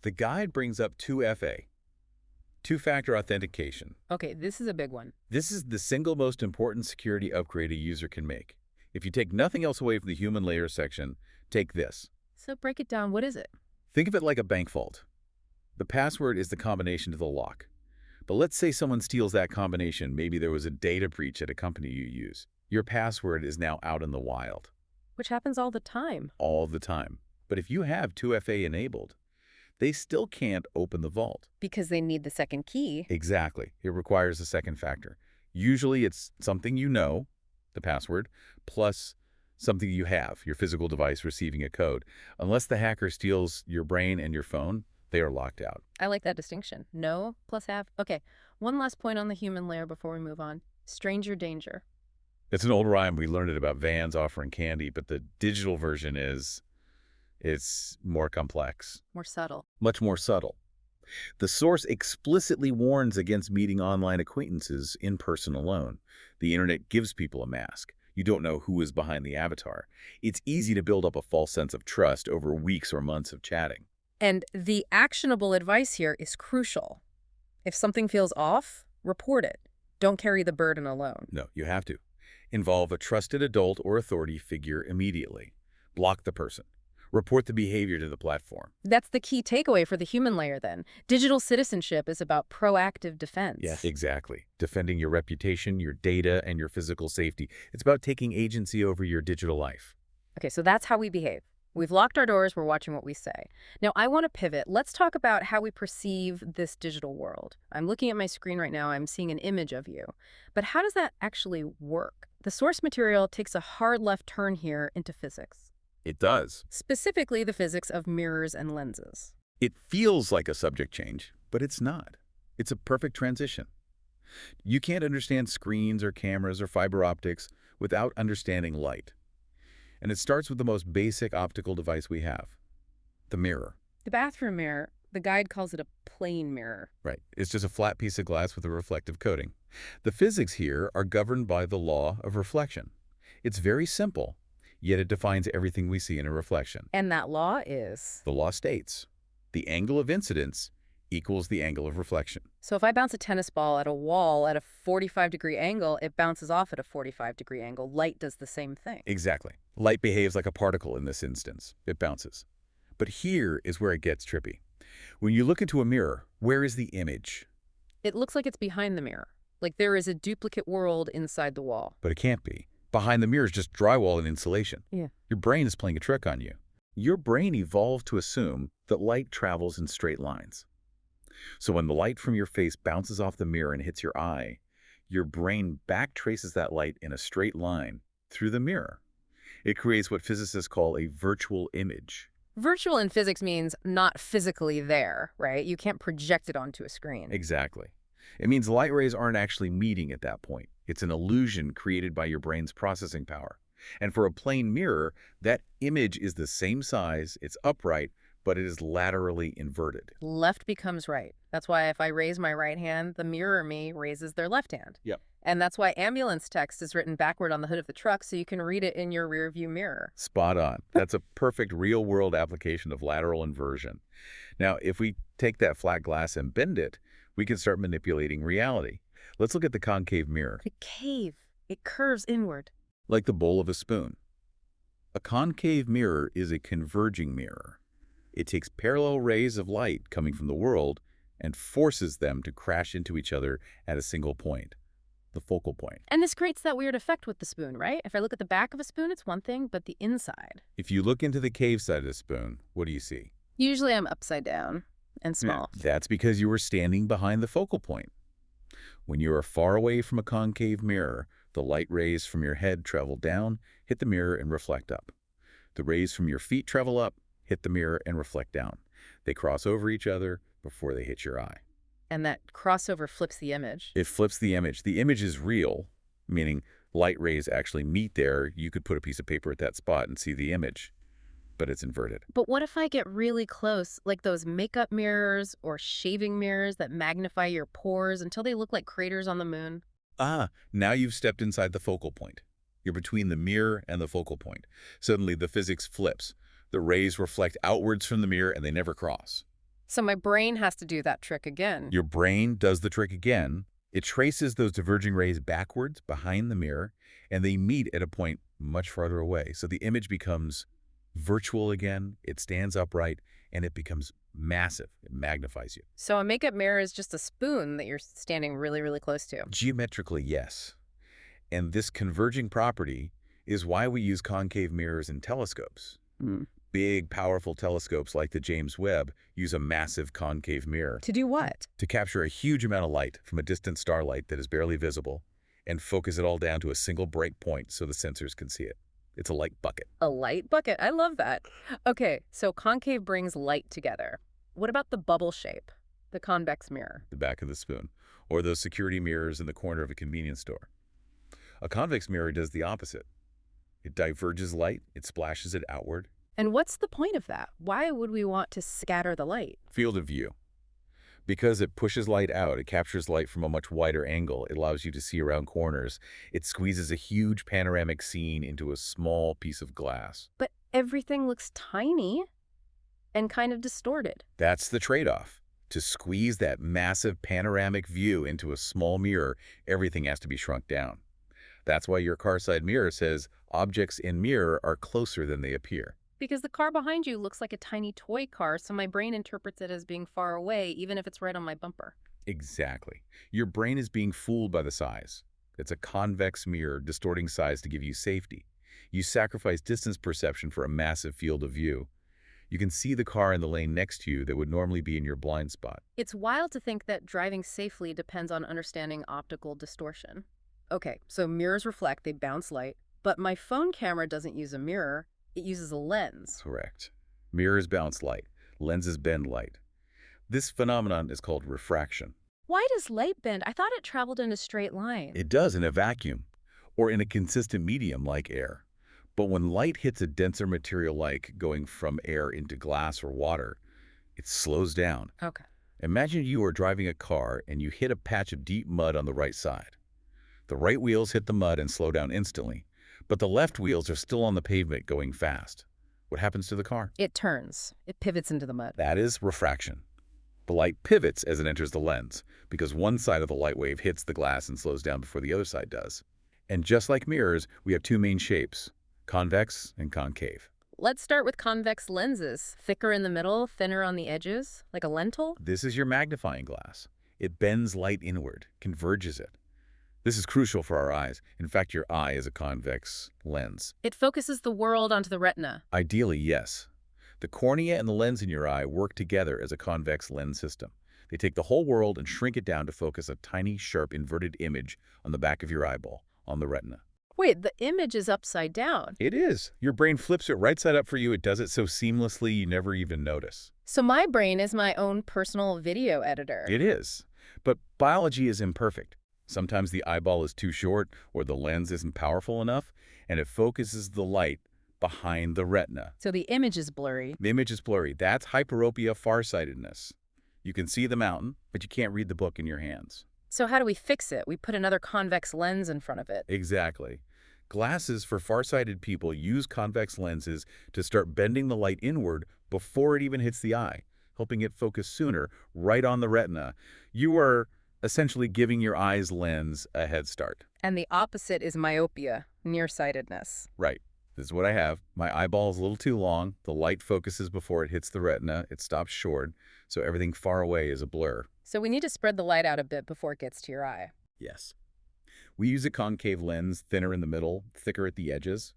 The guide brings up 2FA, two-factor authentication. Okay, this is a big one. This is the single most important security upgrade a user can make. If you take nothing else away from the human layer section, take this. So break it down. What is it? Think of it like a bank vault. The password is the combination to the lock. But let's say someone steals that combination. Maybe there was a data breach at a company you use. Your password is now out in the wild. Which happens all the time. All the time. But if you have 2FA enabled, they still can't open the vault. Because they need the second key. Exactly. It requires a second factor. Usually it's something you know, the password, plus something you have, your physical device receiving a code. Unless the hacker steals your brain and your phone, they are locked out. I like that distinction. No plus have. Okay, one last point on the human layer before we move on. Stranger danger. It's an old rhyme. We learned it about vans offering candy, but the digital version it's more complex. More subtle. Much more subtle. The source explicitly warns against meeting online acquaintances in person alone. The internet gives people a mask. You don't know who is behind the avatar. It's easy to build up a false sense of trust over weeks or months of chatting. And the actionable advice here is crucial. If something feels off, report it. Don't carry the burden alone. No, you have to. Involve a trusted adult or authority figure immediately. Block the person. Report the behavior to the platform. That's the key takeaway for the human layer, then. Digital citizenship is about proactive defense. Yes, exactly. Defending your reputation, your data, and your physical safety. It's about taking agency over your digital life. Okay, so that's how we behave. We've locked our doors, we're watching what we say. Now, I want to pivot. Let's talk about how we perceive this digital world. I'm looking at my screen right now, I'm seeing an image of you. But how does that actually work? The source material takes a hard left turn here into physics. It does. Specifically, the physics of mirrors and lenses. It feels like a subject change, but it's not. It's a perfect transition. You can't understand screens or cameras or fiber optics without understanding light. And it starts with the most basic optical device we have, the mirror. The bathroom mirror, the guide calls it a plane mirror. Right. It's just a flat piece of glass with a reflective coating. The physics here are governed by the law of reflection. It's very simple, yet it defines everything we see in a reflection. And that law is? The law states, the angle of incidence equals the angle of reflection. So if I bounce a tennis ball at a wall at a 45-degree angle, it bounces off at a 45-degree angle. Light does the same thing. Exactly. Light behaves like a particle in this instance. It bounces. But here is where it gets trippy. When you look into a mirror, where is the image? It looks like it's behind the mirror, like there is a duplicate world inside the wall. But it can't be. Behind the mirror is just drywall and insulation. Yeah. Your brain is playing a trick on you. Your brain evolved to assume that light travels in straight lines. So when the light from your face bounces off the mirror and hits your eye, your brain back traces that light in a straight line through the mirror. It creates what physicists call a virtual image. Virtual in physics means not physically there, right? You can't project it onto a screen. Exactly. It means light rays aren't actually meeting at that point. It's an illusion created by your brain's processing power. And for a plane mirror, that image is the same size, it's upright, but it is laterally inverted. Left becomes right. That's why if I raise my right hand, the mirror me raises their left hand. Yep. And that's why ambulance text is written backward on the hood of the truck so you can read it in your rearview mirror. Spot on. That's a perfect real-world application of lateral inversion. Now, if we take that flat glass and bend it, we can start manipulating reality. Let's look at the concave mirror. The cave. It curves inward. Like the bowl of a spoon. A concave mirror is a converging mirror. It takes parallel rays of light coming from the world and forces them to crash into each other at a single point, the focal point. And this creates that weird effect with the spoon, right? If I look at the back of a spoon, it's one thing, but the inside. If you look into the cave side of the spoon, what do you see? Usually I'm upside down and small. That's because you were standing behind the focal point. When you are far away from a concave mirror, the light rays from your head travel down, hit the mirror, and reflect up. The rays from your feet travel up, hit the mirror, and reflect down. They cross over each other before they hit your eye. And that crossover flips the image. It flips the image. The image is real, meaning light rays actually meet there. You could put a piece of paper at that spot and see the image, but it's inverted. But what if I get really close, like those makeup mirrors or shaving mirrors that magnify your pores until they look like craters on the moon? Now you've stepped inside the focal point. You're between the mirror and the focal point. Suddenly the physics flips. The rays reflect outwards from the mirror and they never cross. So my brain has to do that trick again. Your brain does the trick again. It traces those diverging rays backwards behind the mirror, and they meet at a point much farther away. So the image becomes virtual again, it stands upright, and it becomes massive. It magnifies you. So a makeup mirror is just a spoon that you're standing really, really close to. Geometrically, yes. And this converging property is why we use concave mirrors in telescopes. Big, powerful telescopes like the James Webb use a massive concave mirror. To do what? To capture a huge amount of light from a distant starlight that is barely visible and focus it all down to a single break point so the sensors can see it. It's a light bucket. A light bucket? I love that. Okay, so concave brings light together. What about the bubble shape, the convex mirror? The back of the spoon, or those security mirrors in the corner of a convenience store. A convex mirror does the opposite. It diverges light, it splashes it outward. And what's the point of that? Why would we want to scatter the light? Field of view. Because it pushes light out, it captures light from a much wider angle. It allows you to see around corners. It squeezes a huge panoramic scene into a small piece of glass. But everything looks tiny and kind of distorted. That's the trade-off. To squeeze that massive panoramic view into a small mirror, everything has to be shrunk down. That's why your car side mirror says objects in mirror are closer than they appear. Because the car behind you looks like a tiny toy car, so my brain interprets it as being far away, even if it's right on my bumper. Exactly. Your brain is being fooled by the size. It's a convex mirror distorting size to give you safety. You sacrifice distance perception for a massive field of view. You can see the car in the lane next to you that would normally be in your blind spot. It's wild to think that driving safely depends on understanding optical distortion. Okay, so mirrors reflect, they bounce light, but my phone camera doesn't use a mirror, it uses a lens. Correct. Mirrors bounce light. Lenses bend light. This phenomenon is called refraction. Why does light bend? I thought it traveled in a straight line. It does in a vacuum, or in a consistent medium like air. But when light hits a denser material like going from air into glass or water, it slows down. Okay. Imagine you are driving a car and you hit a patch of deep mud on the right side. The right wheels hit the mud and slow down instantly, but the left wheels are still on the pavement going fast. What happens to the car? It turns. It pivots into the mud. That is refraction. The light pivots as it enters the lens, because one side of the light wave hits the glass and slows down before the other side does. And just like mirrors, we have two main shapes, convex and concave. Let's start with convex lenses. Thicker in the middle, thinner on the edges, like a lentil. This is your magnifying glass. It bends light inward, converges it. This is crucial for our eyes. In fact, your eye is a convex lens. It focuses the world onto the retina. Ideally, yes. The cornea and the lens in your eye work together as a convex lens system. They take the whole world and shrink it down to focus a tiny, sharp, inverted image on the back of your eyeball, on the retina. Wait, the image is upside down. It is. Your brain flips it right side up for you. It does it so seamlessly you never even notice. So my brain is my own personal video editor. It is. But biology is imperfect. Sometimes the eyeball is too short or the lens isn't powerful enough, and it focuses the light behind the retina. So the image is blurry. The image is blurry. That's hyperopia farsightedness. You can see the mountain, but you can't read the book in your hands. So how do we fix it? We put another convex lens in front of it. Exactly. Glasses for farsighted people use convex lenses to start bending the light inward before it even hits the eye, helping it focus sooner, right on the retina. You are essentially giving your eye's lens a head start. And the opposite is myopia, nearsightedness. Right. This is what I have. My eyeball is a little too long. The light focuses before it hits the retina. It stops short, so everything far away is a blur. So we need to spread the light out a bit before it gets to your eye. Yes. We use a concave lens, thinner in the middle, thicker at the edges.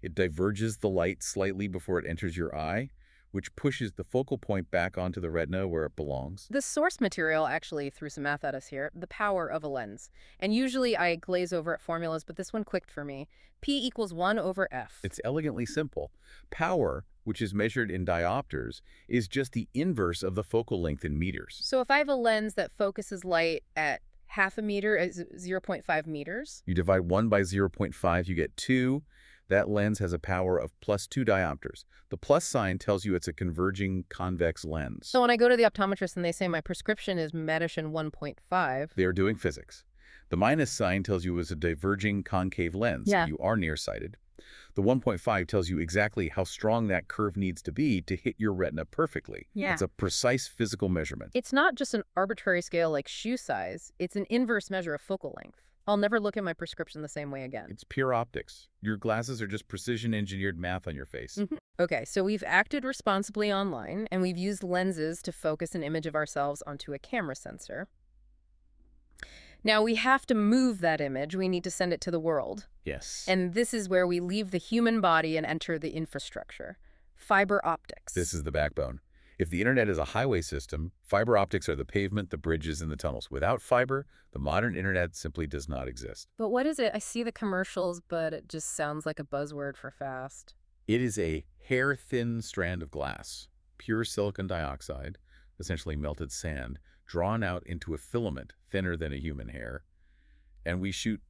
It diverges the light slightly before it enters your eye, which pushes the focal point back onto the retina where it belongs. The source material actually threw some math at us here, the power of a lens. And usually I glaze over at formulas, but this one clicked for me. P equals 1 over F. It's elegantly simple. Power, which is measured in diopters, is just the inverse of the focal length in meters. So if I have a lens that focuses light at half a meter, is 0.5 meters? You divide 1 by 0.5, you get 2. That lens has a power of plus 2 diopters. The plus sign tells you it's a converging convex lens. So when I go to the optometrist and they say my prescription is Medicine 1.5. They are doing physics. The minus sign tells you it's a diverging concave lens. Yeah. You are nearsighted. The 1.5 tells you exactly how strong that curve needs to be to hit your retina perfectly. Yeah. It's a precise physical measurement. It's not just an arbitrary scale like shoe size. It's an inverse measure of focal length. I'll never look at my prescription the same way again. It's pure optics. Your glasses are just precision-engineered math on your face. Okay, so we've acted responsibly online, and we've used lenses to focus an image of ourselves onto a camera sensor. Now, we have to move that image. We need to send it to the world. Yes. And this is where we leave the human body and enter the infrastructure. Fiber optics. This is the backbone. If the internet is a highway system, fiber optics are the pavement, the bridges, and the tunnels. Without fiber, the modern internet simply does not exist. But what is it? I see the commercials, but it just sounds like a buzzword for fast. It is a hair-thin strand of glass, pure silicon dioxide, essentially melted sand, drawn out into a filament thinner than a human hair, and we shoot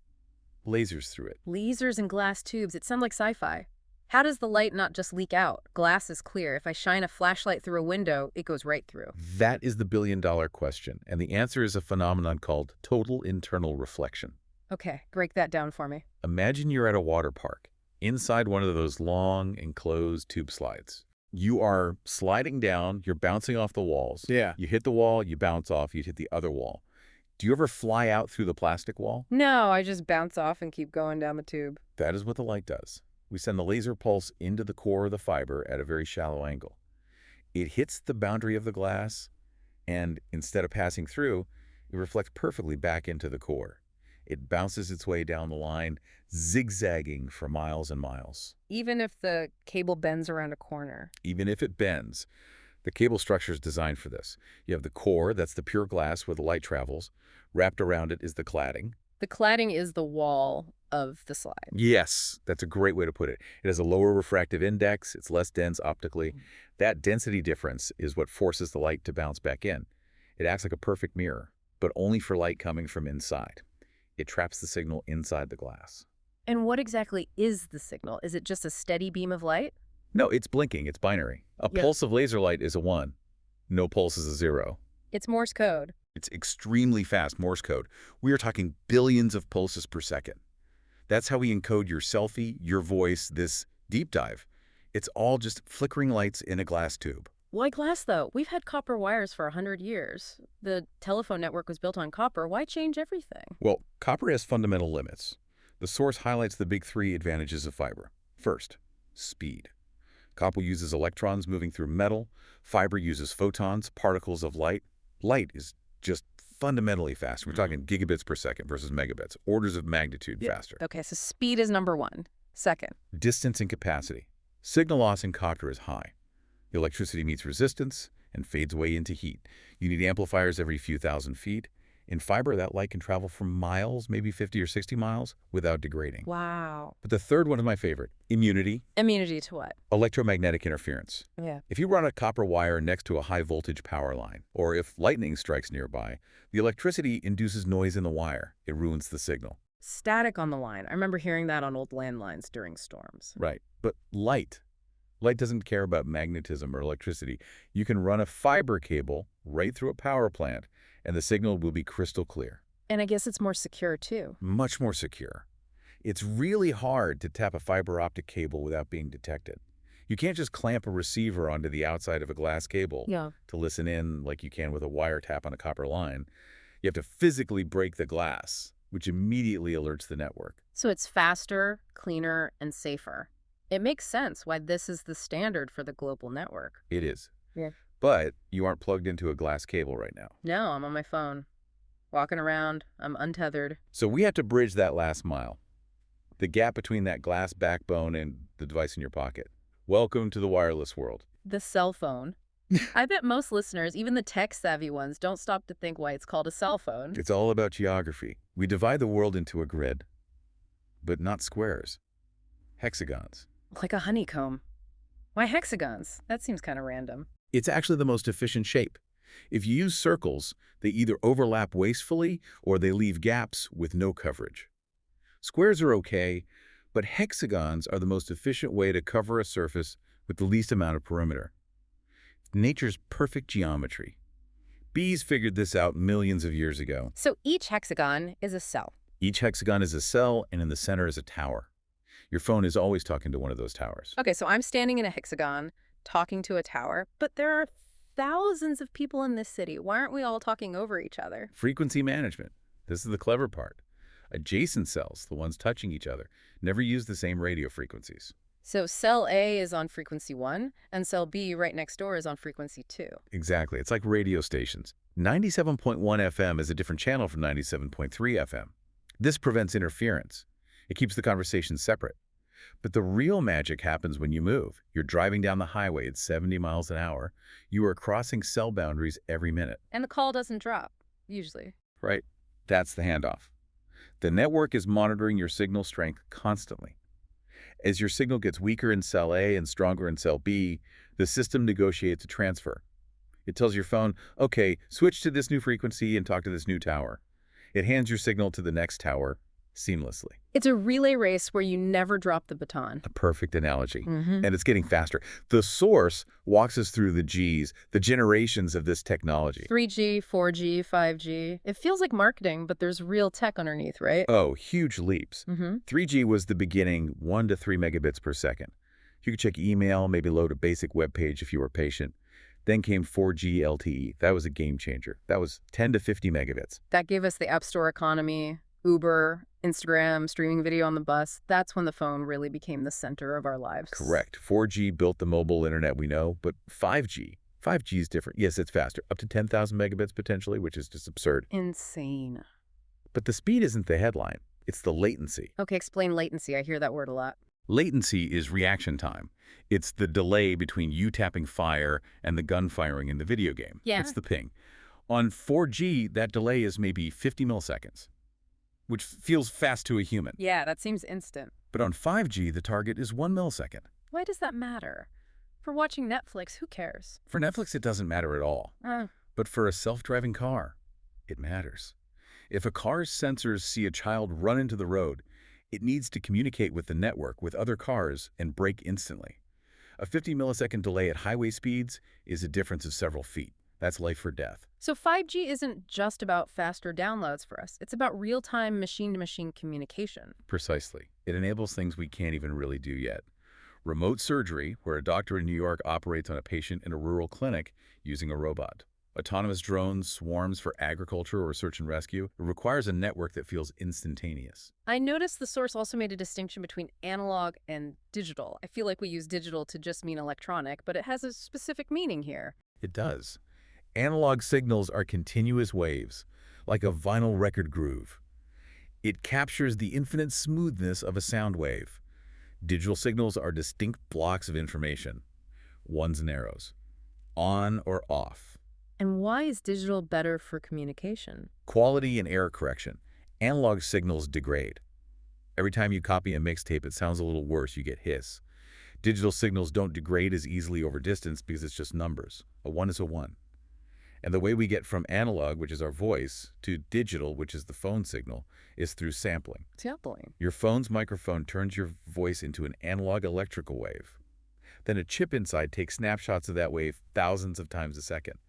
lasers through it. Lasers and glass tubes. It sounds like sci-fi. How does the light not just leak out? Glass is clear. If I shine a flashlight through a window, it goes right through. That is the billion-dollar question, and the answer is a phenomenon called total internal reflection. Okay, break that down for me. Imagine you're at a water park, inside one of those long, enclosed tube slides. You are sliding down, you're bouncing off the walls. Yeah. You hit the wall, you bounce off, you hit the other wall. Do you ever fly out through the plastic wall? No, I just bounce off and keep going down the tube. That is what the light does. We send the laser pulse into the core of the fiber at a very shallow angle. It hits the boundary of the glass, and instead of passing through, it reflects perfectly back into the core. It bounces its way down the line, zigzagging for miles and miles. Even if the cable bends around a corner. Even if it bends, the cable structure is designed for this. You have the core, that's the pure glass where the light travels. Wrapped around it is the cladding. The cladding is the wall of the slide. Yes, that's a great way to put it. It has a lower refractive index. It's less dense optically. That density difference is what forces the light to bounce back in. It acts like a perfect mirror, but only for light coming from inside. It traps the signal inside the glass. And what exactly is the signal? Is it just a steady beam of light? No, it's blinking. It's binary. A pulse of laser light is a 1. No pulse is a 0. It's Morse code. It's extremely fast Morse code. We are talking billions of pulses per second. That's how we encode your selfie, your voice, this deep dive. It's all just flickering lights in a glass tube. Why glass, though? We've had copper wires for 100 years. The telephone network was built on copper. Why change everything? Well, copper has fundamental limits. The source highlights the big 3 advantages of fiber. First, speed. Copper uses electrons moving through metal. Fiber uses photons, particles of light. Light is just fundamentally faster. We're talking gigabits per second versus megabits, orders of magnitude faster. Okay, so speed is number 1. Second. Distance and capacity. Signal loss in copper is high. The electricity meets resistance and fades away into heat. You need amplifiers every few thousand feet. In fiber, that light can travel for miles, maybe 50 or 60 miles, without degrading. Wow. But the third one is my favorite, immunity. Immunity to what? Electromagnetic interference. Yeah. If you run a copper wire next to a high-voltage power line, or if lightning strikes nearby, the electricity induces noise in the wire. It ruins the signal. Static on the line. I remember hearing that on old landlines during storms. Right. But light doesn't care about magnetism or electricity. You can run a fiber cable right through a power plant, and the signal will be crystal clear. And I guess it's more secure, too. Much more secure. It's really hard to tap a fiber optic cable without being detected. You can't just clamp a receiver onto the outside of a glass cable to listen in like you can with a wire tap on a copper line. You have to physically break the glass, which immediately alerts the network. So it's faster, cleaner, and safer. It makes sense why this is the standard for the global network. It is. Yeah. But you aren't plugged into a glass cable right now. No, I'm on my phone. Walking around, I'm untethered. So we have to bridge that last mile. The gap between that glass backbone and the device in your pocket. Welcome to the wireless world. The cell phone. I bet most listeners, even the tech-savvy ones, don't stop to think why it's called a cell phone. It's all about geography. We divide the world into a grid, but not squares. Hexagons. Like a honeycomb. Why hexagons? That seems kind of random. It's actually the most efficient shape. If you use circles, they either overlap wastefully or they leave gaps with no coverage. Squares are okay, but hexagons are the most efficient way to cover a surface with the least amount of perimeter. Nature's perfect geometry. Bees figured this out millions of years ago. So each hexagon is a cell. Each hexagon is a cell, and in the center is a tower. Your phone is always talking to one of those towers. Okay, so I'm standing in a hexagon, talking to a tower, but there are thousands of people in this city. Why aren't we all talking over each other? Frequency management. This is the clever part. Adjacent cells, the ones touching each other, never use the same radio frequencies. So cell A is on frequency 1, and cell B right next door is on frequency 2. Exactly. It's like radio stations. 97.1 FM is a different channel from 97.3 FM. This prevents interference. It keeps the conversation separate. But the real magic happens when you move. You're driving down the highway at 70 miles an hour. You are crossing cell boundaries every minute. And the call doesn't drop, usually. Right. That's the handoff. The network is monitoring your signal strength constantly. As your signal gets weaker in cell A and stronger in cell B, the system negotiates a transfer. It tells your phone, okay, switch to this new frequency and talk to this new tower. It hands your signal to the next tower seamlessly. It's a relay race where you never drop the baton. A perfect analogy. And it's getting faster. The source walks us through the Gs, the generations of this technology. 3G, 4G, 5G. It feels like marketing, but there's real tech underneath, right? Oh, huge leaps. 3G was the beginning, 1 to 3 megabits per second. You could check email, maybe load a basic web page if you were patient. Then came 4G LTE. That was a game changer. That was 10 to 50 megabits. That gave us the App Store economy, Uber, Instagram, streaming video on the bus. That's when the phone really became the center of our lives. Correct. 4G built the mobile internet we know, but 5G is different. Yes, it's faster, up to 10,000 megabits potentially, which is just absurd. Insane. But the speed isn't the headline. It's the latency. Okay, explain latency. I hear that word a lot. Latency is reaction time. It's the delay between you tapping fire and the gun firing in the video game. Yeah. It's the ping. On 4G, that delay is maybe 50 milliseconds, which feels fast to a human. Yeah, that seems instant. But on 5G, the target is 1 millisecond. Why does that matter? For watching Netflix, who cares? For Netflix, it doesn't matter at all. Uh, But for a self-driving car, it matters. If a car's sensors see a child run into the road, it needs to communicate with the network with other cars and brake instantly. A 50-millisecond delay at highway speeds is a difference of several feet. That's life or death. So 5G isn't just about faster downloads for us. It's about real-time machine-to-machine communication. Precisely. It enables things we can't even really do yet. Remote surgery, where a doctor in New York operates on a patient in a rural clinic using a robot. Autonomous drones, swarms for agriculture or search and rescue. It requires a network that feels instantaneous. I noticed the source also made a distinction between analog and digital. I feel like we use digital to just mean electronic, but it has a specific meaning here. It does. Analog signals are continuous waves, like a vinyl record groove. It captures the infinite smoothness of a sound wave. Digital signals are distinct blocks of information, ones and arrows, on or off. And why is digital better for communication? Quality and error correction. Analog signals degrade. Every time you copy a mixtape, it sounds a little worse. You get hiss. Digital signals don't degrade as easily over distance because it's just numbers. A 1 is a 1. And the way we get from analog, which is our voice, to digital, which is the phone signal, is through sampling. Sampling. Your phone's microphone turns your voice into an analog electrical wave. Then a chip inside takes snapshots of that wave thousands of times a second.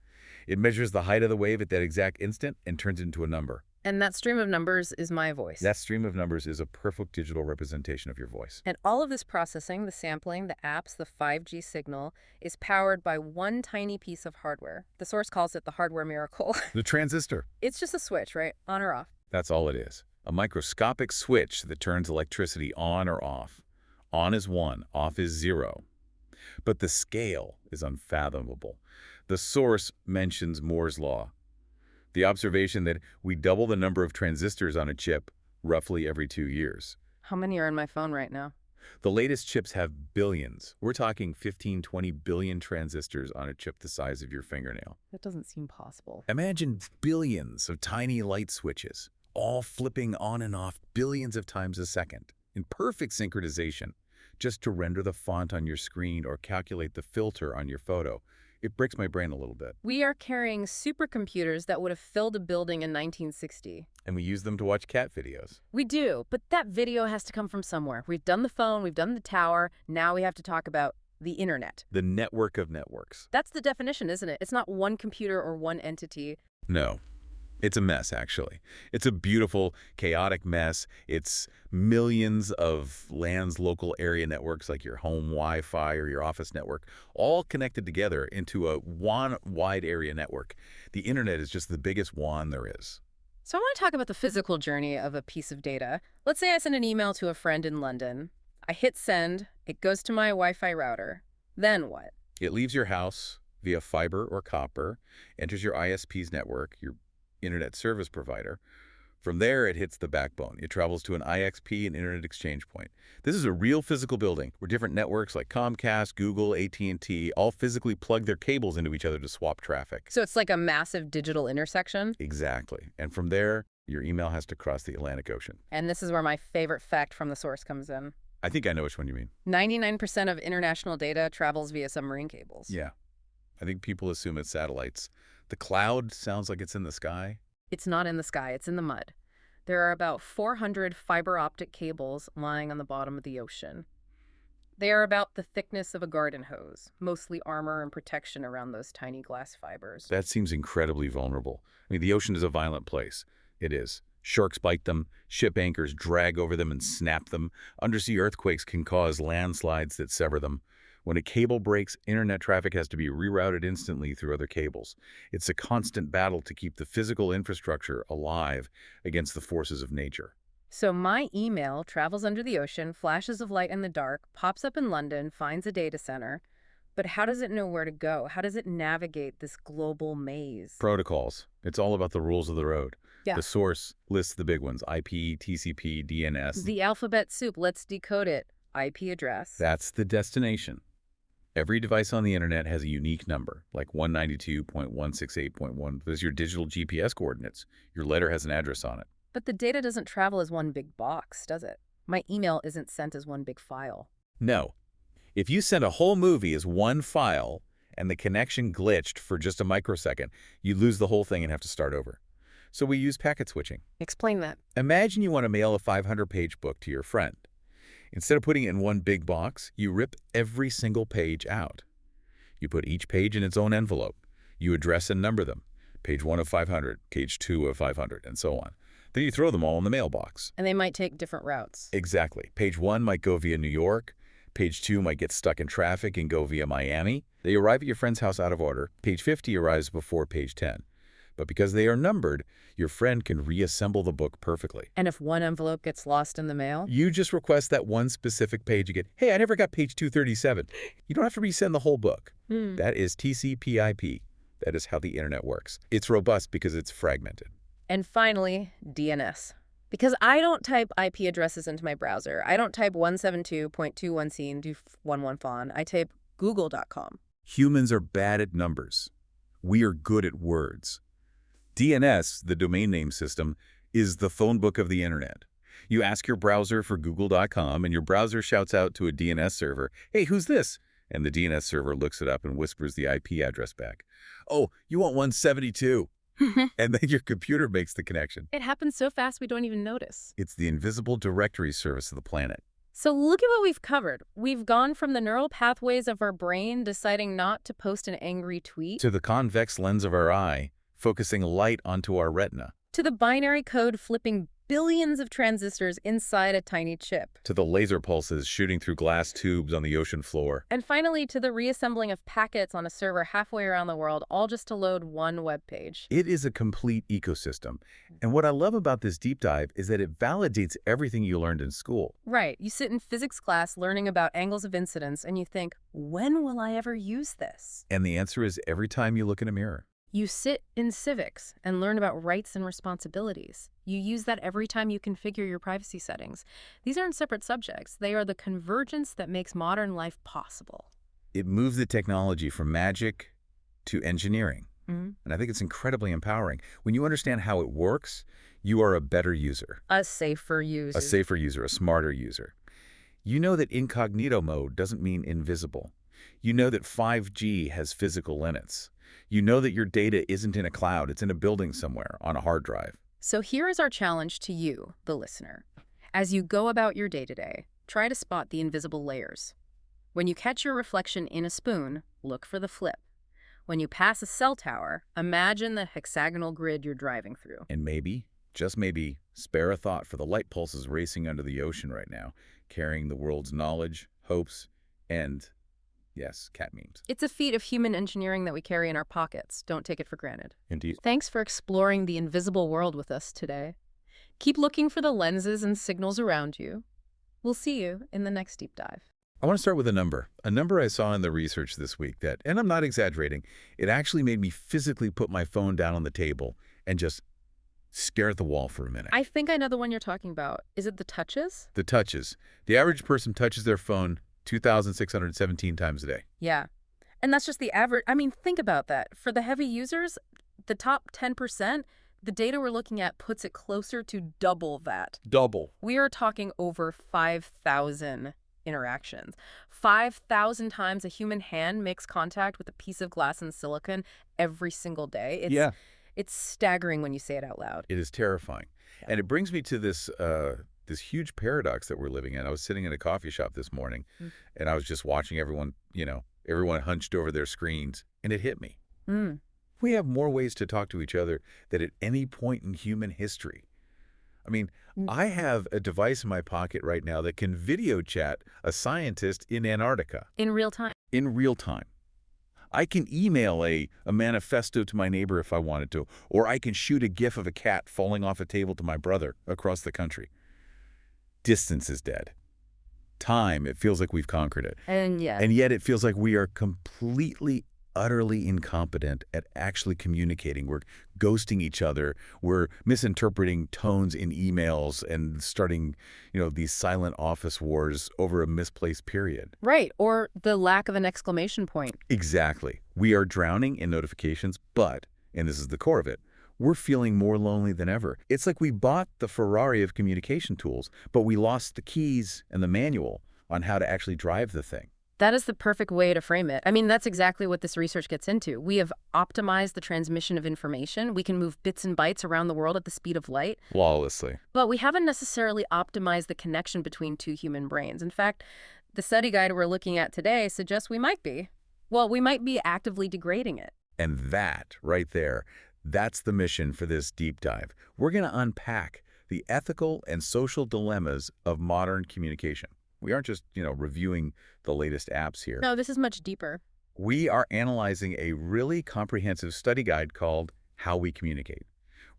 It measures the height of the wave at that exact instant and turns it into a number. And that stream of numbers is my voice. That stream of numbers is a perfect digital representation of your voice. And all of this processing, the sampling, the apps, the 5G signal, is powered by one tiny piece of hardware. The source calls it the hardware miracle. The transistor. It's just a switch, right? On or off. That's all it is. A microscopic switch that turns electricity on or off. On is 1, off is 0. But the scale is unfathomable. The source mentions Moore's law, the observation that we double the number of transistors on a chip roughly every 2 years. How many are in my phone right now? The latest chips have billions. We're talking 15, 20 billion transistors on a chip the size of your fingernail. That doesn't seem possible. Imagine billions of tiny light switches, all flipping on and off billions of times a second, in perfect synchronization, just to render the font on your screen or calculate the filter on your photo. It breaks my brain a little bit. We are carrying supercomputers that would have filled a building in 1960. And we use them to watch cat videos. We do, but that video has to come from somewhere. We've done the phone, we've done the tower, now we have to talk about the internet. The network of networks. That's the definition, isn't it? It's not one computer or one entity. No. It's a mess, actually. It's a beautiful, chaotic mess. It's millions of LANs, local area networks like your home Wi-Fi or your office network, all connected together into a WAN wide area network. The internet is just the biggest WAN there is. So I want to talk about the physical journey of a piece of data. Let's say I send an email to a friend in London. I hit send, it goes to my Wi-Fi router. Then what? It leaves your house via fiber or copper, enters your ISP's network, your internet service provider. From there, it hits the backbone. It travels to an IXP, an internet exchange point. This is a real physical building where different networks like Comcast, Google, AT&T all physically plug their cables into each other to swap traffic. So it's like a massive digital intersection? Exactly. And from there, your email has to cross the Atlantic Ocean. And this is where my favorite fact from the source comes in. I think I know which one you mean. 99% of international data travels via submarine cables. Yeah. I think people assume it's satellites. The cloud sounds like it's in the sky. It's not in the sky, it's in the mud. There are about 400 fiber optic cables lying on the bottom of the ocean. They are about the thickness of a garden hose, mostly armor and protection around those tiny glass fibers. That seems incredibly vulnerable. I mean, the ocean is a violent place. It is. Sharks bite them, ship anchors drag over them and snap them. Undersea earthquakes can cause landslides that sever them. When a cable breaks, internet traffic has to be rerouted instantly through other cables. It's a constant battle to keep the physical infrastructure alive against the forces of nature. So my email travels under the ocean, flashes of light in the dark, pops up in London, finds a data center. But how does it know where to go? How does it navigate this global maze? Protocols. It's all about the rules of the road. Yeah. The source lists the big ones: IP, TCP, DNS. The alphabet soup. Let's decode it. IP address. That's the destination. Every device on the internet has a unique number, like 192.168.1. Those are your digital GPS coordinates. Your letter has an address on it. But the data doesn't travel as one big box, does it? My email isn't sent as one big file. No. If you send a whole movie as one file and the connection glitched for just a microsecond, you lose the whole thing and have to start over. So we use packet switching. Explain that. Imagine you want to mail a 500-page book to your friend. Instead of putting it in one big box, you rip every single page out. You put each page in its own envelope. You address and number them. Page 1 of 500, page 2 of 500, and so on. Then you throw them all in the mailbox. And they might take different routes. Exactly. Page 1 might go via New York. Page 2 might get stuck in traffic and go via Miami. They arrive at your friend's house out of order. Page 50 arrives before page 10. But because they are numbered, your friend can reassemble the book perfectly. And if one envelope gets lost in the mail? You just request that one specific page again. Hey, I never got page 237. You don't have to resend the whole book. That is TCP/IP. That is how the internet works. It's robust because it's fragmented. And finally, DNS. Because I don't type IP addresses into my browser. I don't type 172.21c into 11fon. I type google.com. Humans are bad at numbers. We are good at words. DNS, the domain name system, is the phone book of the internet. You ask your browser for google.com, and your browser shouts out to a DNS server, "Hey, who's this?" And the DNS server looks it up and whispers the IP address back. "Oh, you want 172. And then your computer makes the connection. It happens so fast we don't even notice. It's the invisible directory service of the planet. So look at what we've covered. We've gone from the neural pathways of our brain deciding not to post an angry tweet To the convex lens of our eye, focusing light onto our retina. to the binary code flipping billions of transistors inside a tiny chip. To the laser pulses shooting through glass tubes on the ocean floor. And finally, to the reassembling of packets on a server halfway around the world, all just to load one web page. It is a complete ecosystem. And what I love about this deep dive is that it validates everything you learned in school. Right. You sit in physics class learning about angles of incidence, and you think, when will I ever use this? And the answer is every time you look in a mirror. You sit in civics and learn about rights and responsibilities. You use that every time you configure your privacy settings. These aren't separate subjects. They are the convergence that makes modern life possible. It moves the technology from magic to engineering. Mm-hmm. And I think it's incredibly empowering. When you understand how it works, you are a better user. A safer user. A safer user, a smarter user. You know that incognito mode doesn't mean invisible. You know that 5G has physical limits. You know that your data isn't in a cloud, it's in a building somewhere on a hard drive. So here is our challenge to you, the listener. As you go about your day-to-day, try to spot the invisible layers. When you catch your reflection in a spoon, look for the flip. When you pass a cell tower, imagine the hexagonal grid you're driving through. And maybe, just maybe, spare a thought for the light pulses racing under the ocean right now, carrying the world's knowledge, hopes, and, yes, cat memes. It's a feat of human engineering that we carry in our pockets. Don't take it for granted. Indeed. Thanks for exploring the invisible world with us today. Keep looking for the lenses and signals around you. We'll see you in the next deep dive. I want to start with a number I saw in the research this week that, and I'm not exaggerating, it actually made me physically put my phone down on the table and just stare at the wall for a minute. I think I know the one you're talking about. Is it the touches? The touches. The average person touches their phone 2,617 times a day. Yeah. And that's just the average. I mean, think about that. For the heavy users, the top 10%, the data we're looking at puts it closer to double that. Double. We are talking over 5,000 interactions. 5,000 times a human hand makes contact with a piece of glass and silicon every single day. It's staggering when you say it out loud. It is terrifying. Yeah. And it brings me to this this huge paradox that we're living in. I was sitting in a coffee shop this morning, and I was just watching everyone, everyone hunched over their screens, and it hit me. We have more ways to talk to each other than at any point in human history. I mean, I have a device in my pocket right now that can video chat a scientist in Antarctica. In real time. in real time. I can email a manifesto to my neighbor if I wanted to, or I can shoot a gif of a cat falling off a table to my brother across the country. Distance is dead. Time, it feels like we've conquered it. And yet it feels like we are completely, utterly incompetent at actually communicating. We're ghosting each other. We're misinterpreting tones in emails and starting, these silent office wars over a misplaced period. Right, or the lack of an exclamation point. Exactly. We are drowning in notifications, but, and this is the core of it, we're feeling more lonely than ever. It's like we bought the Ferrari of communication tools, but we lost the keys and the manual on how to actually drive the thing. That is the perfect way to frame it. I mean, that's exactly what this research gets into. We have optimized the transmission of information. We can move bits and bytes around the world at the speed of light. Flawlessly. But we haven't necessarily optimized the connection between two human brains. In fact, the study guide we're looking at today suggests we might be. Well, we might be actively degrading it. And that, right there, that's the mission for this deep dive. We're going to unpack the ethical and social dilemmas of modern communication. We aren't just, reviewing the latest apps here. No, this is much deeper. We are analyzing a really comprehensive study guide called How We Communicate.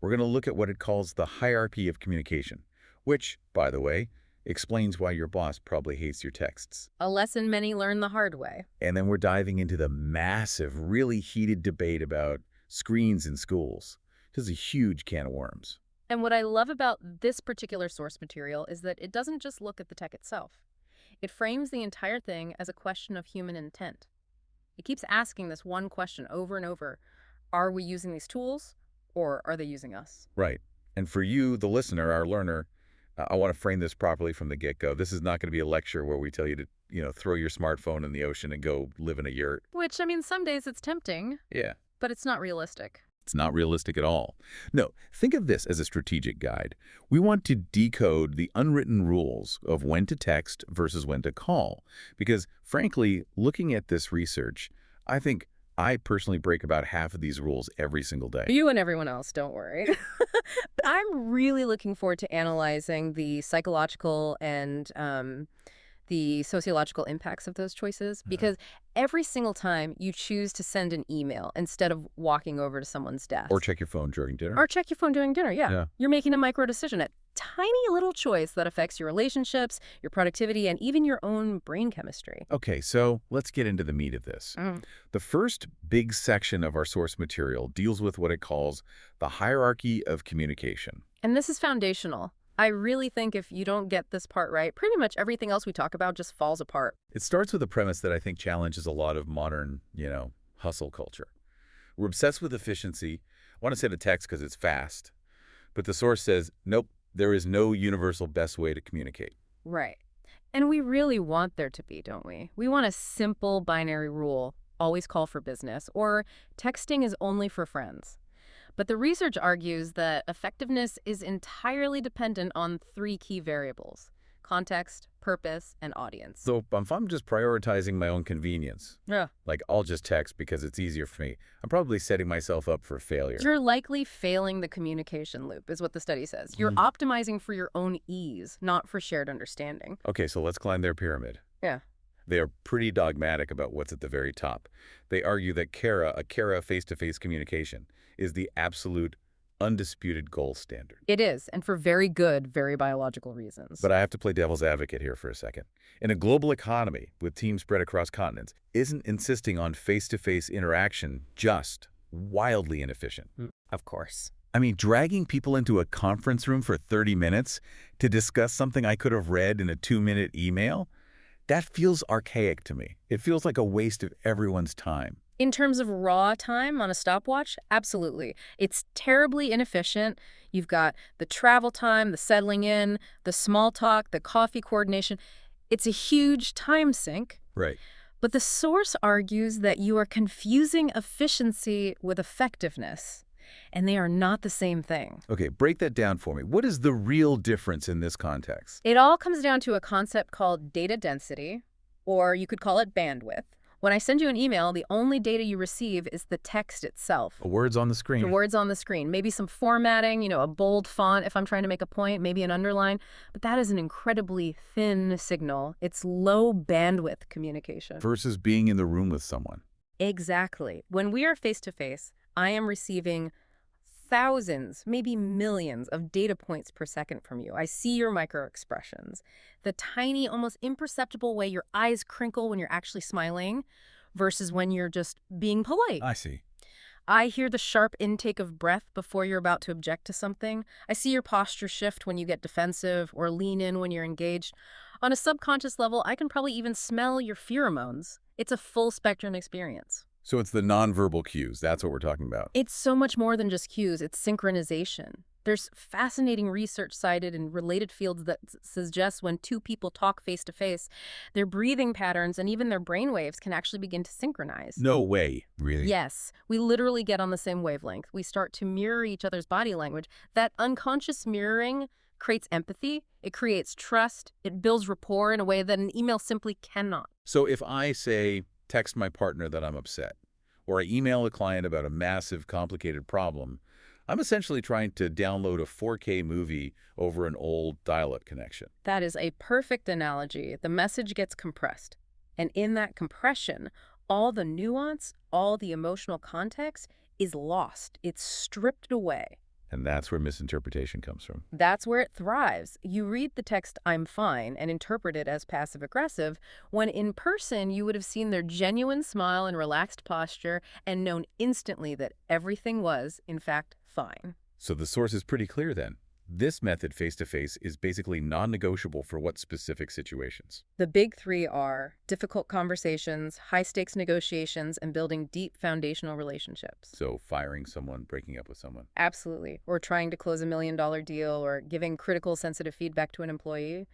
We're going to look at what it calls the hierarchy of communication, which, by the way, explains why your boss probably hates your texts. A lesson many learn the hard way. And then we're diving into the massive, really heated debate about screens in schools. This is a huge can of worms. And what I love about this particular source material is that it doesn't just look at the tech itself. It frames the entire thing as a question of human intent. It keeps asking this one question over and over. Are we using these tools, or are they using us? Right. And for you, the listener, our learner, I want to frame this properly from the get-go. This is not going to be a lecture where we tell you to, throw your smartphone in the ocean and go live in a yurt. Which, I mean, some days it's tempting. Yeah. But it's not realistic. It's not realistic at all. No, think of this as a strategic guide. We want to decode the unwritten rules of when to text versus when to call. Because, frankly, looking at this research, I think I personally break about half of these rules every single day. You and everyone else, don't worry. But I'm really looking forward to analyzing the psychological and the sociological impacts of those choices, because every single time you choose to send an email instead of walking over to someone's desk. Or check your phone during dinner. Or check your phone during dinner, yeah. You're making a micro decision, a tiny little choice that affects your relationships, your productivity, and even your own brain chemistry. Okay, so let's get into the meat of this. The first big section of our source material deals with what it calls the hierarchy of communication. And this is foundational. I really think if you don't get this part right, pretty much everything else we talk about just falls apart. It starts with a premise that I think challenges a lot of modern, hustle culture. We're obsessed with efficiency. I want to send a text because it's fast. But the source says, nope, there is no universal best way to communicate. Right. And we really want there to be, don't we? We want a simple binary rule, always call for business, or texting is only for friends. But the research argues that effectiveness is entirely dependent on three key variables: context, purpose, and audience. So if I'm just prioritizing my own convenience, Yeah. like I'll just text because it's easier for me, I'm probably setting myself up for failure. You're likely failing the communication loop, is what the study says. You're optimizing for your own ease, not for shared understanding. Okay, so let's climb their pyramid. Yeah. They are pretty dogmatic about what's at the very top. They argue that a Kara face-to-face communication is the absolute, undisputed gold standard. It is, and for very good, very biological reasons. But I have to play devil's advocate here for a second. In a global economy with teams spread across continents, isn't insisting on face-to-face interaction just wildly inefficient? Of course. I mean, dragging people into a conference room for 30 minutes to discuss something I could have read in a 2-minute email? That feels archaic to me. It feels like a waste of everyone's time. In terms of raw time on a stopwatch, absolutely. It's terribly inefficient. You've got the travel time, the settling in, the small talk, the coffee coordination. It's a huge time sink. Right. But the source argues that you are confusing efficiency with effectiveness, and they are not the same thing. Okay, break that down for me. What is the real difference in this context? It all comes down to a concept called data density, or you could call it bandwidth. When I send you an email, the only data you receive is the text itself. The words on the The screen. words on the screen, maybe some formatting, a bold font if I'm trying to make a point, maybe an underline, but that is an incredibly thin signal. It's low bandwidth communication. Versus being in the room with someone. Exactly. When we are face to face, I am receiving thousands, maybe millions of data points per second from you. I see your micro expressions, the tiny, almost imperceptible way your eyes crinkle when you're actually smiling versus when you're just being polite. I see. I hear the sharp intake of breath before you're about to object to something. I see your posture shift when you get defensive or lean in when you're engaged. On a subconscious level, I can probably even smell your pheromones. It's a full spectrum experience. So it's the nonverbal cues. That's what we're talking about. It's so much more than just cues. It's synchronization. There's fascinating research cited in related fields that suggests when two people talk face-to-face, their breathing patterns and even their brain waves can actually begin to synchronize. No way. Really? Yes, we literally get on the same wavelength. We start to mirror each other's body language. That unconscious mirroring creates empathy. It creates trust. It builds rapport in a way that an email simply cannot. So if I say, text my partner that I'm upset, or I email a client about a massive, complicated problem, I'm essentially trying to download a 4K movie over an old dial-up connection. That is a perfect analogy. The message gets compressed. And in that compression, all the nuance, all the emotional context is lost. It's stripped away. And that's where misinterpretation comes from. That's where it thrives. You read the text, "I'm fine," and interpret it as passive-aggressive, when in person you would have seen their genuine smile and relaxed posture and known instantly that everything was, in fact, fine. So the source is pretty clear then. This method face-to-face is basically non-negotiable for what specific situations? The big three are difficult conversations, high-stakes negotiations, and building deep foundational relationships. So firing someone, breaking up with someone. Absolutely. Or trying to close $1 million deal or giving critical, sensitive feedback to an employee.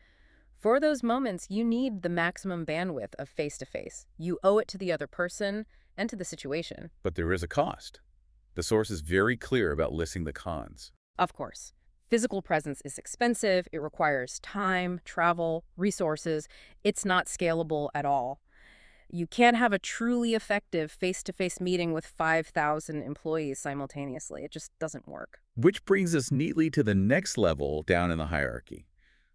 For those moments, you need the maximum bandwidth of face-to-face. You owe it to the other person and to the situation. But there is a cost. The source is very clear about listing the cons. Of course. Physical presence is expensive. It requires time, travel, resources. It's not scalable at all. You can't have a truly effective face-to-face meeting with 5,000 employees simultaneously. It just doesn't work. Which brings us neatly to the next level down in the hierarchy.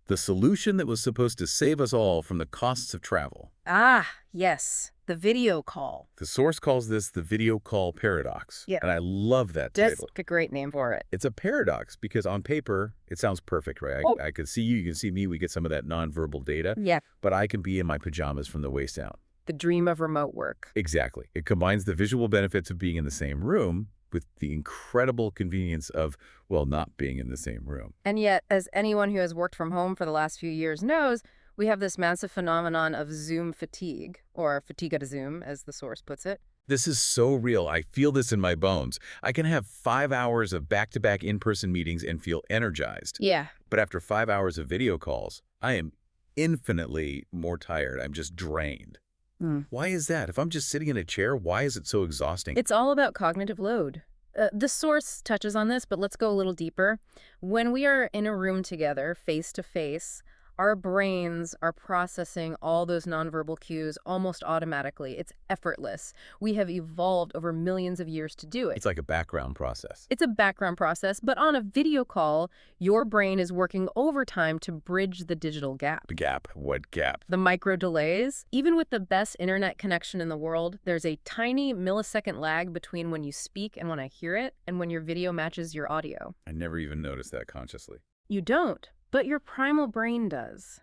The solution that was supposed to save us all from the costs of travel. Ah, yes, the video call. The source calls this the video call paradox. Yeah. And I love that That's title. a great name for it. It's a paradox because on paper, it sounds perfect, right? Oh. I could see you can see me, we get some of that nonverbal data. Yeah. But I can be in my pajamas from the waist down. The dream of remote work. Exactly. It combines the visual benefits of being in the same room with the incredible convenience of, well, not being in the same room. And yet, as anyone who has worked from home for the last few years knows, we have this massive phenomenon of Zoom fatigue, or fatigue at a Zoom, as the source puts it. This is so real. I feel this in my bones. I can have 5 hours of back-to-back in-person meetings and feel energized. Yeah. But after 5 hours of video calls, I am infinitely more tired. I'm just drained. Why is that? If I'm just sitting in a chair, why is it so exhausting? It's all about cognitive load. The source touches on this, but let's go a little deeper. When we are in a room together, face to face, our brains are processing all those nonverbal cues almost automatically. It's effortless. We have evolved over millions of years to do it. It's like a background process. It's a background process, but on a video call, your brain is working overtime to bridge the digital gap. The gap? What gap? The micro delays. Even with the best internet connection in the world, there's a tiny millisecond lag between when you speak and when I hear it, and when your video matches your audio. I never even noticed that consciously. You don't, but your primal brain does.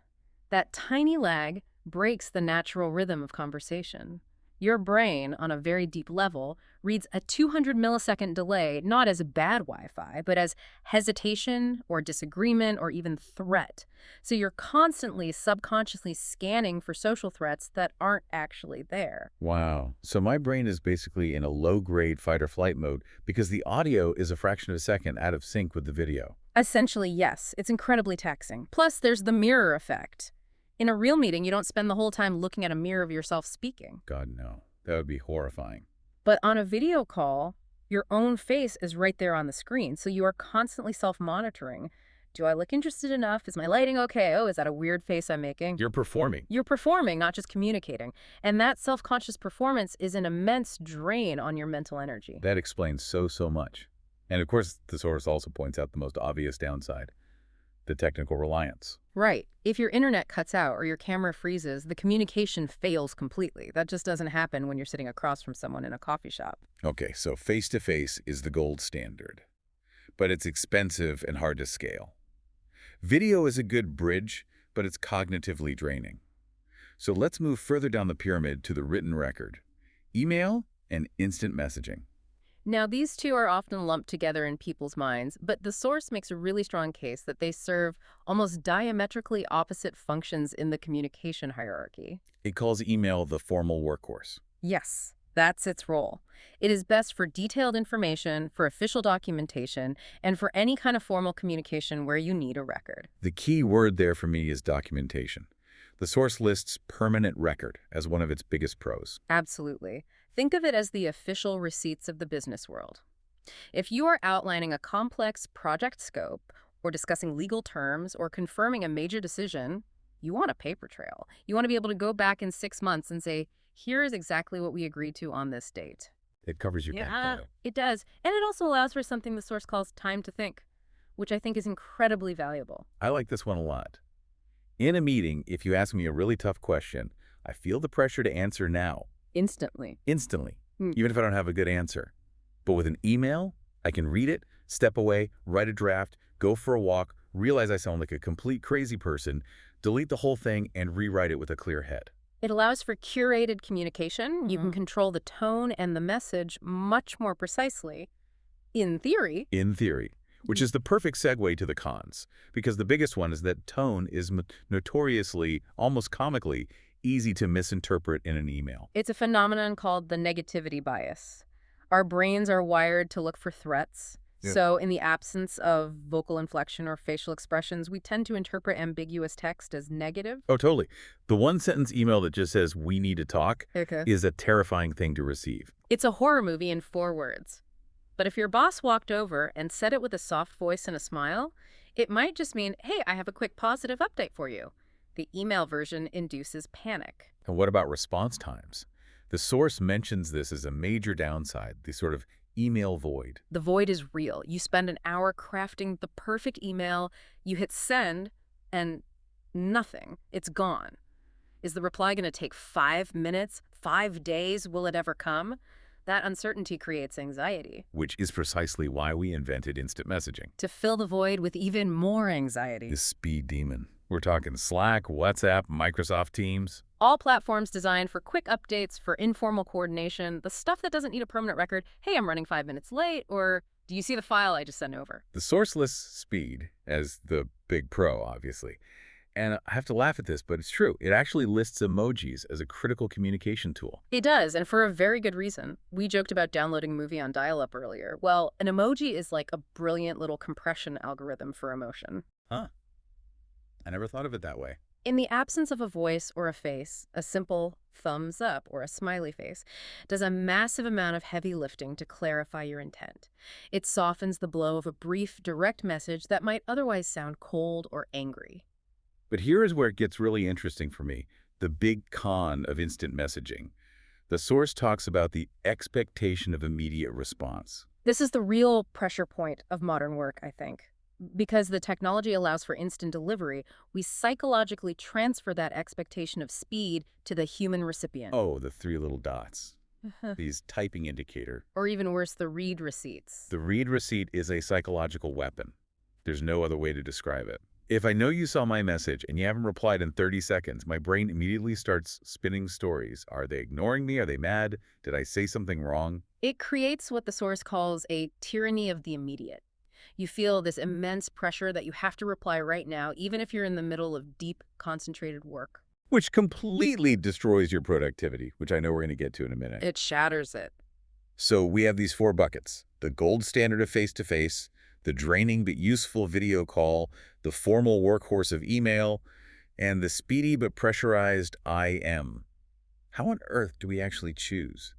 That tiny lag breaks the natural rhythm of conversation. Your brain, on a very deep level, reads a 200 millisecond delay not as bad Wi-Fi, but as hesitation or disagreement or even threat. So you're constantly subconsciously scanning for social threats that aren't actually there. Wow. So my brain is basically in a low-grade fight-or-flight mode because the audio is a fraction of a second out of sync with the video. Essentially, yes. It's incredibly taxing. Plus, there's the mirror effect. In a real meeting, you don't spend the whole time looking at a mirror of yourself speaking. God, no. That would be horrifying. But on a video call, your own face is right there on the screen, so you are constantly self-monitoring, Do I look interested enough? Is my lighting okay? Oh, is that a weird face I'm making? You're performing. You're performing, not just communicating. And that self-conscious performance is an immense drain on your mental energy. That explains so much. And of course, the source also points out the most obvious downside, the technical reliance. Right. If your internet cuts out or your camera freezes, the communication fails completely. That just doesn't happen when you're sitting across from someone in a coffee shop. Okay, so face-to-face is the gold standard, but it's expensive and hard to scale. Video is a good bridge, but it's cognitively draining. So let's move further down the pyramid to the written record. Email and instant messaging. Now, these two are often lumped together in people's minds, but the source makes a really strong case that they serve almost diametrically opposite functions in the communication hierarchy. It calls email the formal workhorse. Yes, that's its role. It is best for detailed information, for official documentation, and for any kind of formal communication where you need a record. The key word there for me is documentation. The source lists permanent record as one of its biggest pros. Absolutely. Think of it as the official receipts of the business world. If you are outlining a complex project scope, or discussing legal terms, or confirming a major decision, you want a paper trail. You want to be able to go back in 6 months and say, here is exactly what we agreed to on this date. It covers your back. It does. And it also allows for something the source calls time to think, which I think is incredibly valuable. I like this one a lot. In a meeting, if you ask me a really tough question, I feel the pressure to answer now. Instantly. Instantly, even if I don't have a good answer. But with an email, I can read it, step away, write a draft, go for a walk, realize I sound like a complete crazy person, delete the whole thing, and rewrite it with a clear head. It allows for curated communication. You can control the tone and the message much more precisely, in theory. In theory, which is the perfect segue to the cons, because the biggest one is that tone is notoriously, almost comically, easy to misinterpret in an email. It's a phenomenon called the negativity bias. Our brains are wired to look for threats. Yeah. So in the absence of vocal inflection or facial expressions, we tend to interpret ambiguous text as negative. Oh, totally. The one-sentence email that just says, "we need to talk," is a terrifying thing to receive. It's a horror movie in 4 words. But if your boss walked over and said it with a soft voice and a smile, it might just mean, hey, I have a quick positive update for you. The email version induces panic. And what about response times? The source mentions this as a major downside, the sort of email void. The void is real. You spend an hour crafting the perfect email, you hit send, and nothing. It's gone. Is the reply going to take 5 minutes, 5 days? Will it ever come? That uncertainty creates anxiety. Which is precisely why we invented instant messaging. To fill the void with even more anxiety. The speed demon. We're talking Slack, WhatsApp, Microsoft Teams. All platforms designed for quick updates, for informal coordination, the stuff that doesn't need a permanent record. Hey, I'm running 5 minutes late, or do you see the file I just sent over? The source lists speed as the big pro, obviously. And I have to laugh at this, but it's true. It actually lists emojis as a critical communication tool. It does, and for a very good reason. We joked about downloading a movie on dial-up earlier. Well, an emoji is like a brilliant little compression algorithm for emotion. Huh. I never thought of it that way. In the absence of a voice or a face, a simple thumbs up or a smiley face does a massive amount of heavy lifting to clarify your intent. It softens the blow of a brief, direct message that might otherwise sound cold or angry. But here is where it gets really interesting for me, the big con of instant messaging. The source talks about the expectation of immediate response. This is the real pressure point of modern work, I think. Because the technology allows for instant delivery, we psychologically transfer that expectation of speed to the human recipient. Oh, the 3 little dots. These typing indicator. Or even worse, the read receipts. The read receipt is a psychological weapon. There's no other way to describe it. If I know you saw my message and you haven't replied in 30 seconds, my brain immediately starts spinning stories. Are they ignoring me? Are they mad? Did I say something wrong? It creates what the source calls a tyranny of the immediate. You feel this immense pressure that you have to reply right now, even if you're in the middle of deep, concentrated work. Which completely destroys your productivity, which I know we're going to get to in a minute. It shatters it. So we have these 4 buckets: the gold standard of face-to-face, the draining but useful video call, the formal workhorse of email, and the speedy but pressurized IM. How on earth do we actually choose?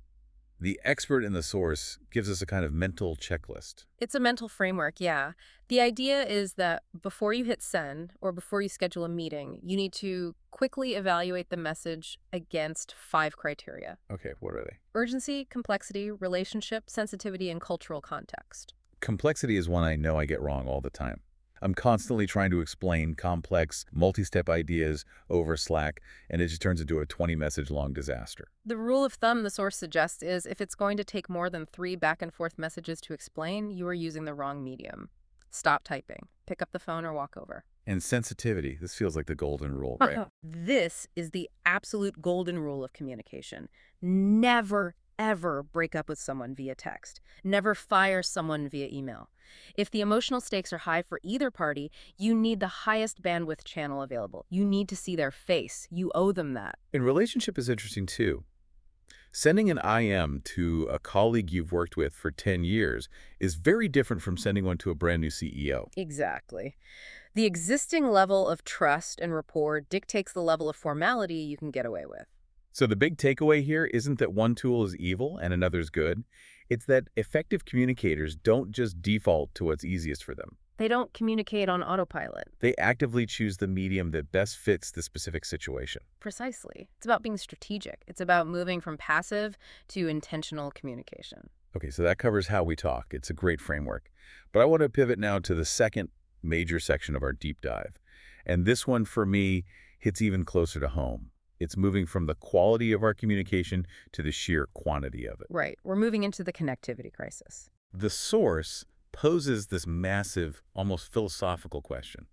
The expert in the source gives us a kind of mental checklist. It's a mental framework, yeah. The idea is that before you hit send or before you schedule a meeting, you need to quickly evaluate the message against 5 criteria: Okay, what are they? urgency, complexity, relationship, sensitivity, and cultural context. Complexity is one I know I get wrong all the time. I'm constantly trying to explain complex, multi-step ideas over Slack, and it just turns into a 20-message long disaster. The rule of thumb the source suggests is if it's going to take more than 3 back and forth messages to explain, you are using the wrong medium. Stop typing. Pick up the phone or walk over. And sensitivity, this feels like the golden rule, right? This is the absolute golden rule of communication. Never, ever break up with someone via text. Never fire someone via email. If the emotional stakes are high for either party, you need the highest bandwidth channel available. You need to see their face. You owe them that. In relationship is interesting too. Sending an IM to a colleague you've worked with for 10 years is very different from sending one to a brand new CEO. Exactly. The existing level of trust and rapport dictates the level of formality you can get away with. So the big takeaway here isn't that one tool is evil and another's good. It's that effective communicators don't just default to what's easiest for them. They don't communicate on autopilot. They actively choose the medium that best fits the specific situation. Precisely. It's about being strategic. It's about moving from passive to intentional communication. Okay, so that covers how we talk. It's a great framework. But I want to pivot now to the second major section of our deep dive. And this one, for me, hits even closer to home. It's moving from the quality of our communication to the sheer quantity of it. Right. We're moving into the connectivity crisis. The source poses this massive, almost philosophical question.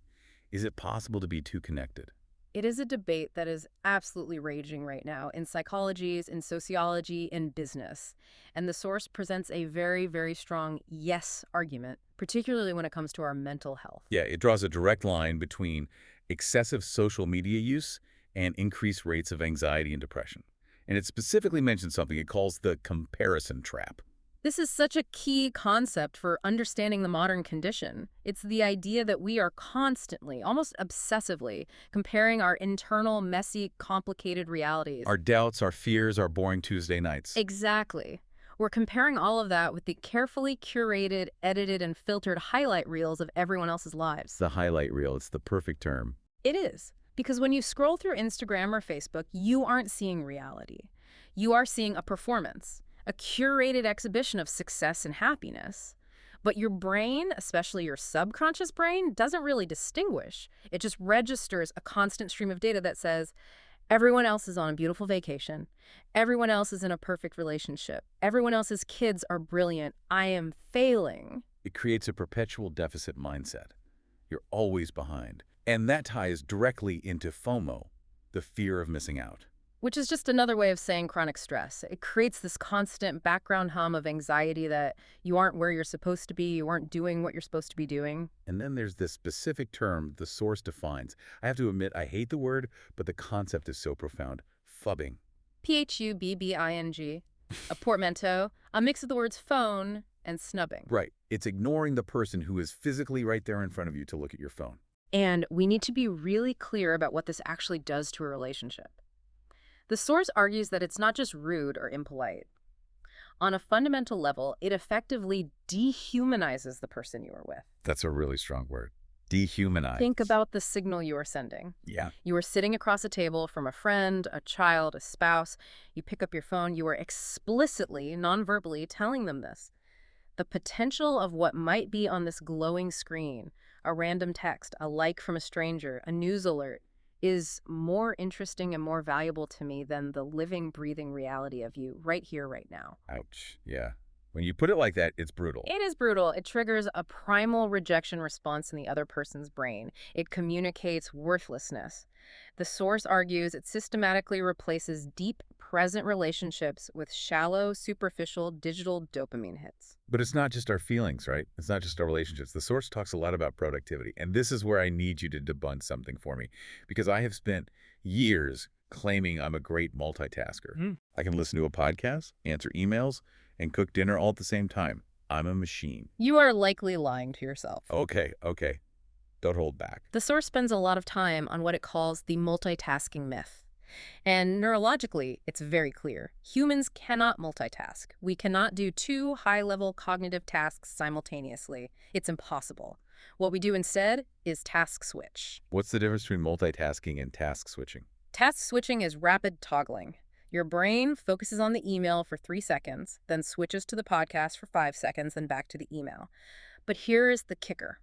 Is it possible to be too connected? It is a debate that is absolutely raging right now in psychologies, in sociology, in business. And the source presents a very, very strong yes argument, particularly when it comes to our mental health. Yeah, it draws a direct line between excessive social media use and increased rates of anxiety and depression. And it specifically mentions something it calls the comparison trap. This is such a key concept for understanding the modern condition. It's the idea that we are constantly, almost obsessively, comparing our internal, messy, complicated realities. Our doubts, our fears, our boring Tuesday nights. Exactly. We're comparing all of that with the carefully curated, edited, and filtered highlight reels of everyone else's lives. The highlight reel, it's the perfect term. It is. Because when you scroll through Instagram or Facebook, you aren't seeing reality. You are seeing a performance, a curated exhibition of success and happiness. But your brain, especially your subconscious brain, doesn't really distinguish. It just registers a constant stream of data that says, everyone else is on a beautiful vacation. Everyone else is in a perfect relationship. Everyone else's kids are brilliant. I am failing. It creates a perpetual deficit mindset. You're always behind. And that ties directly into FOMO, the fear of missing out. Which is just another way of saying chronic stress. It creates this constant background hum of anxiety that you aren't where you're supposed to be, you aren't doing what you're supposed to be doing. And then there's this specific term the source defines. I have to admit, I hate the word, but the concept is so profound. Phubbing. P-H-U-B-B-I-N-G. A portmanteau, a mix of the words phone and snubbing. Right. It's ignoring the person who is physically right there in front of you to look at your phone. And we need to be really clear about what this actually does to a relationship. The source argues that it's not just rude or impolite. On a fundamental level, it effectively dehumanizes the person you are with. That's a really strong word. Dehumanize. Think about the signal you are sending. Yeah. You are sitting across a table from a friend, a child, a spouse. You pick up your phone. You are explicitly, non-verbally telling them this. The potential of what might be on this glowing screen, a random text, a like from a stranger, a news alert, is more interesting and more valuable to me than the living, breathing reality of you right here, right now. Ouch. Yeah. When you put it like that, it's brutal. It is brutal. It triggers a primal rejection response in the other person's brain. It communicates worthlessness. The source argues it systematically replaces deep, present relationships with shallow, superficial, digital dopamine hits. But it's not just our feelings, right? It's not just our relationships. The source talks a lot about productivity. And this is where I need you to debunk something for me, because I have spent years claiming I'm a great multitasker. I can listen to a podcast, answer emails, and cook dinner all at the same time. I'm a machine. You are likely lying to yourself. Okay. Don't hold back. The source spends a lot of time on what it calls the multitasking myth. And neurologically, it's very clear. Humans cannot multitask. We cannot do two high-level cognitive tasks simultaneously. It's impossible. What we do instead is task switch. What's the difference between multitasking and task switching? Task switching is rapid toggling. Your brain focuses on the email for 3 seconds, then switches to the podcast for 5 seconds, then back to the email. But here is the kicker.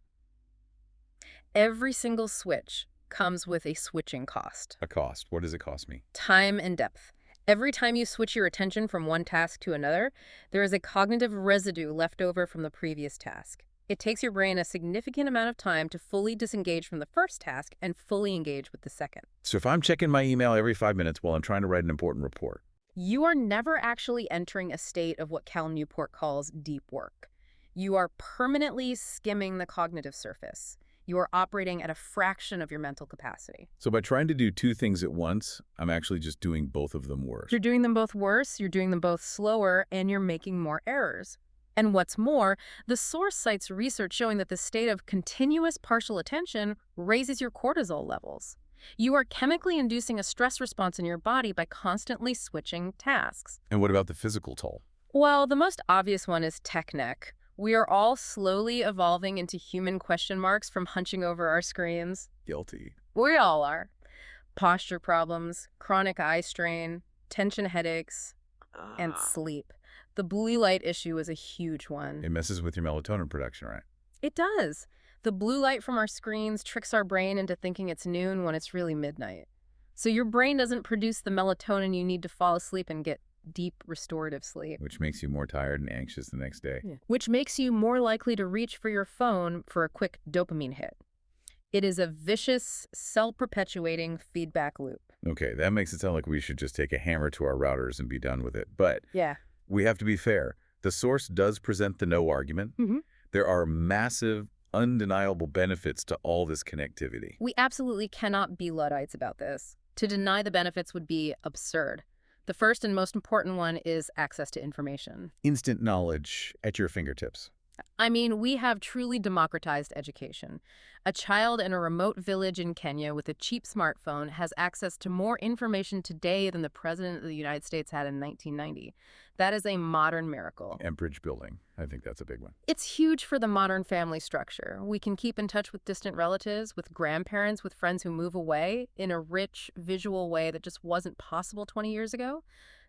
Every single switch comes with a switching cost. A cost. What does it cost me? Time and depth. Every time you switch your attention from one task to another, there is a cognitive residue left over from the previous task. It takes your brain a significant amount of time to fully disengage from the first task and fully engage with the second. So if I'm checking my email every 5 minutes while I'm trying to write an important report, You are never actually entering a state of what Cal Newport calls deep work. You are permanently skimming the cognitive surface. You are operating at a fraction of your mental capacity. so by trying to do two things at once, I'm actually just doing both of them worse. You're doing them both worse, you're doing them both slower, and you're making more errors. And what's more, the source cites research showing that the state of continuous partial attention raises your cortisol levels. You are chemically inducing a stress response in your body by constantly switching tasks. And what about the physical toll? Well, the most obvious one is tech neck. We are all slowly evolving into human question marks from hunching over our screens. Guilty. We all are. Posture problems, chronic eye strain, tension headaches, and sleep. The blue light issue is a huge one. It messes with your melatonin production, right? It does. The blue light from our screens tricks our brain into thinking it's noon when it's really midnight. So your brain doesn't produce the melatonin you need to fall asleep and get deep restorative sleep. Which makes you more tired and anxious the next day. Which makes you more likely to reach for your phone for a quick dopamine hit. It is a vicious, self-perpetuating feedback loop. Okay, that makes it sound like we should just take a hammer to our routers and be done with it. But Yeah. we have to be fair. The source does present the no argument. There are massive, undeniable benefits to all this connectivity. We absolutely cannot be Luddites about this. To deny the benefits would be absurd. The first and most important one is access to information. Instant knowledge at your fingertips. I mean, we have truly democratized education. A child in a remote village in Kenya with a cheap smartphone has access to more information today than the President of the United States had in 1990. That is a modern miracle. And bridge building. I think that's a big one. It's huge for the modern family structure. We can keep in touch with distant relatives, with grandparents, with friends who move away in a rich, visual way that just wasn't possible 20 years ago.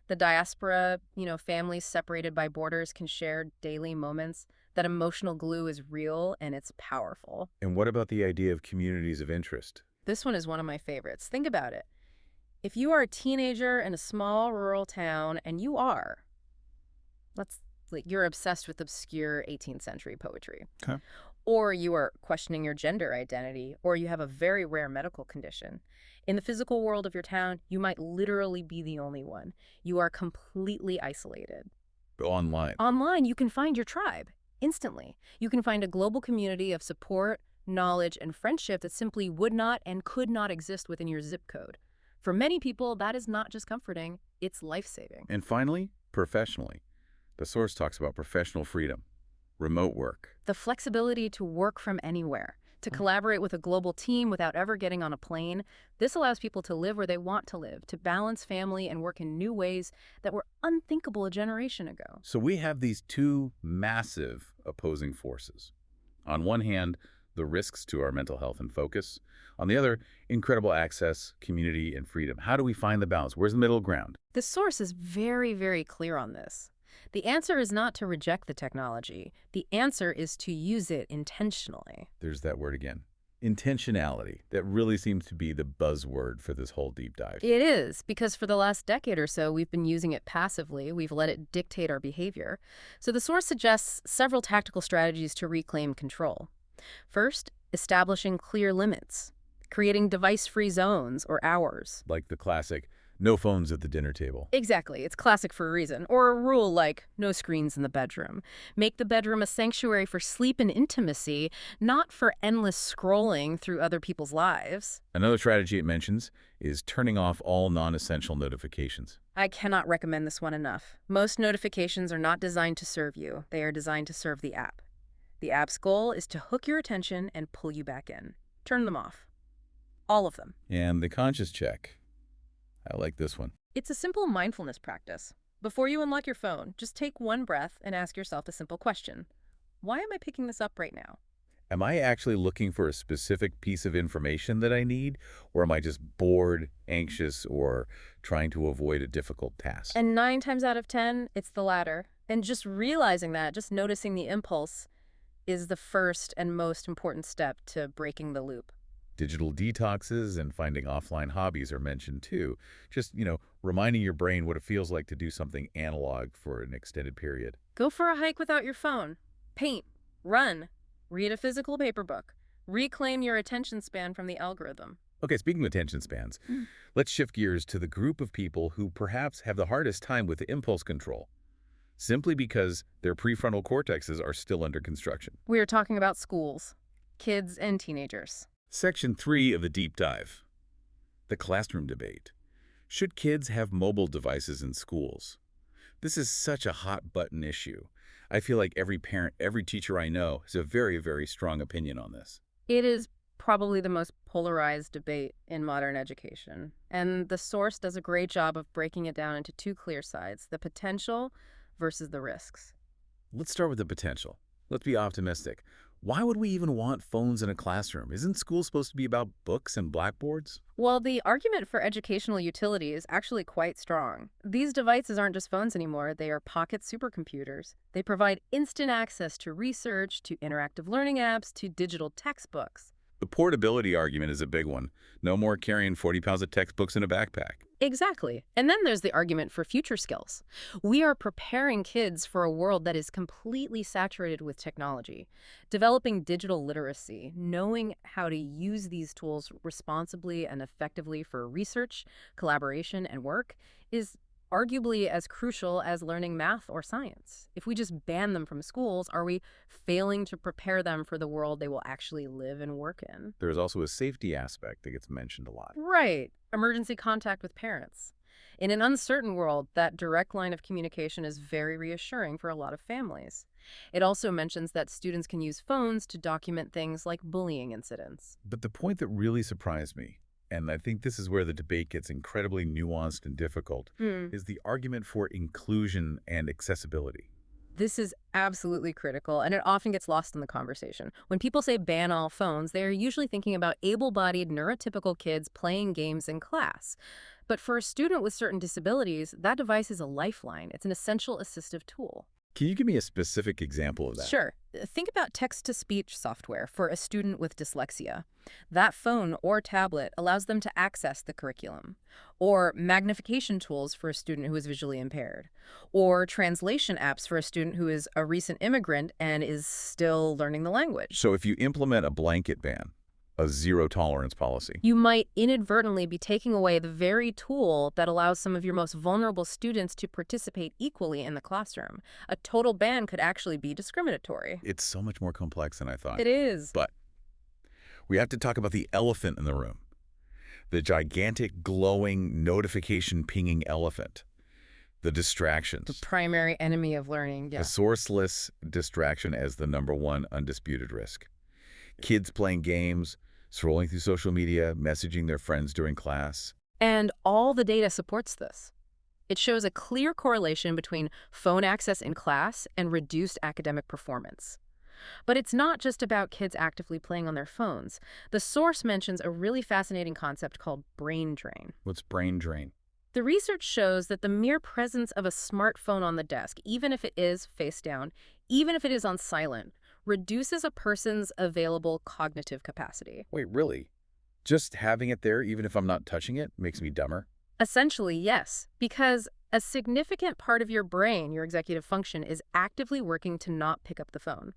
The diaspora, families separated by borders can share daily moments. That emotional glue is real and it's powerful. And what about the idea of communities of interest? This one is one of my favorites. Think about it. If you are a teenager in a small rural town, and you're obsessed with obscure 18th century poetry. Okay. Or you are questioning your gender identity, or you have a very rare medical condition. In the physical world of your town, you might literally be the only one. You are completely isolated. Online. Online, you can find your tribe instantly. You can find a global community of support, knowledge, and friendship that simply would not and could not exist within your zip code. For many people, that is not just comforting, it's life-saving. And finally, professionally. The source talks about professional freedom, remote work. The flexibility to work from anywhere, to collaborate with a global team without ever getting on a plane. This allows people to live where they want to live, to balance family and work in new ways that were unthinkable a generation ago. So we have these two massive opposing forces. On one hand, the risks to our mental health and focus. On the other, incredible access, community, and freedom. How do we find the balance? Where's the middle ground? The source is very, very clear on this. The answer is not to reject the technology. The answer is to use it intentionally. There's that word again. Intentionality. That really seems to be the buzzword for this whole deep dive. It is, because for the last decade or so, we've been using it passively. We've let it dictate our behavior. So the source suggests several tactical strategies to reclaim control. First, establishing clear limits, creating device-free zones or hours. Like the classic, no phones at the dinner table. Exactly. It's classic for a reason. Or a rule like no screens in the bedroom. Make the bedroom a sanctuary for sleep and intimacy, not for endless scrolling through other people's lives. Another strategy it mentions is turning off all non-essential notifications. I cannot recommend this one enough. Most notifications are not designed to serve you. They are designed to serve the app. The app's goal is to hook your attention and pull you back in. Turn them off. All of them. And the conscious check. I like this one. It's a simple mindfulness practice. Before you unlock your phone, just take one breath and ask yourself a simple question. Why am I picking this up right now? Am I actually looking for a specific piece of information that I need, or am I just bored, anxious, or trying to avoid a difficult task? And 9 times out of 10, it's the latter. And just realizing that, just noticing the impulse, is the first and most important step to breaking the loop. Digital detoxes and finding offline hobbies are mentioned too. Just, reminding your brain what it feels like to do something analog for an extended period. Go for a hike without your phone. Paint. Run. Read a physical paper book. Reclaim your attention span from the algorithm. Okay, speaking of attention spans, let's shift gears to the group of people who perhaps have the hardest time with impulse control, simply because their prefrontal cortexes are still under construction. We are talking about schools, kids, and teenagers. Section 3 of the deep dive, the classroom debate. Should kids have mobile devices in schools? This is such a hot-button issue. I feel like every parent, every teacher I know has a very, very strong opinion on this. It is probably the most polarized debate in modern education, and the source does a great job of breaking it down into two clear sides, the potential versus the risks. Let's start with the potential. Let's be optimistic. Why would we even want phones in a classroom? Isn't school supposed to be about books and blackboards? Well, the argument for educational utility is actually quite strong. These devices aren't just phones anymore, they are pocket supercomputers. They provide instant access to research, to interactive learning apps, to digital textbooks. The portability argument is a big one. No more carrying 40 pounds of textbooks in a backpack. Exactly. And then there's the argument for future skills. We are preparing kids for a world that is completely saturated with technology. Developing digital literacy, knowing how to use these tools responsibly and effectively for research, collaboration, and work is arguably as crucial as learning math or science. If we just ban them from schools, are we failing to prepare them for the world they will actually live and work in? There's also a safety aspect that gets mentioned a lot. Right. Emergency contact with parents. In an uncertain world, that direct line of communication is very reassuring for a lot of families. It also mentions that students can use phones to document things like bullying incidents. But the point that really surprised me, and I think this is where the debate gets incredibly nuanced and difficult, is the argument for inclusion and accessibility. This is absolutely critical, and it often gets lost in the conversation. When people say ban all phones, they are usually thinking about able-bodied, neurotypical kids playing games in class. But for a student with certain disabilities, that device is a lifeline. It's an essential assistive tool. Can you give me a specific example of that? Sure. Think about text-to-speech software for a student with dyslexia. That phone or tablet allows them to access the curriculum. Or magnification tools for a student who is visually impaired. Or translation apps for a student who is a recent immigrant and is still learning the language. So if you implement a blanket ban, a zero-tolerance policy, you might inadvertently be taking away the very tool that allows some of your most vulnerable students to participate equally in the classroom. A total ban could actually be discriminatory. it's so much more complex than I thought. It is. But we have to talk about the elephant in the room. The gigantic, glowing, notification-pinging elephant. The distractions. The primary enemy of learning, A yeah. sourceless distraction as the #1 undisputed risk. Kids playing games, scrolling through social media, messaging their friends during class. And all the data supports this. It shows a clear correlation between phone access in class and reduced academic performance. But it's not just about kids actively playing on their phones. The source mentions a really fascinating concept called brain drain. What's brain drain? The research shows that the mere presence of a smartphone on the desk, even if it is face down, even if it is on silent, reduces a person's available cognitive capacity. Wait, really? Just having it there, even if I'm not touching it, makes me dumber? Essentially, yes, because a significant part of your brain, your executive function, is actively working to not pick up the phone.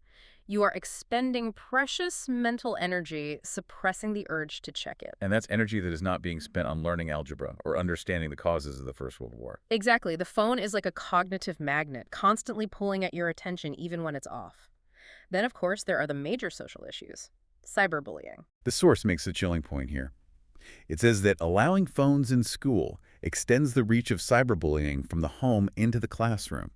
You are expending precious mental energy, suppressing the urge to check it. And that's energy that is not being spent on learning algebra or understanding the causes of the First World War. Exactly. The phone is like a cognitive magnet, constantly pulling at your attention even when it's off. Then, of course, there are the major social issues. Cyberbullying. The source makes a chilling point here. It says that allowing phones in school extends the reach of cyberbullying from the home into the classroom.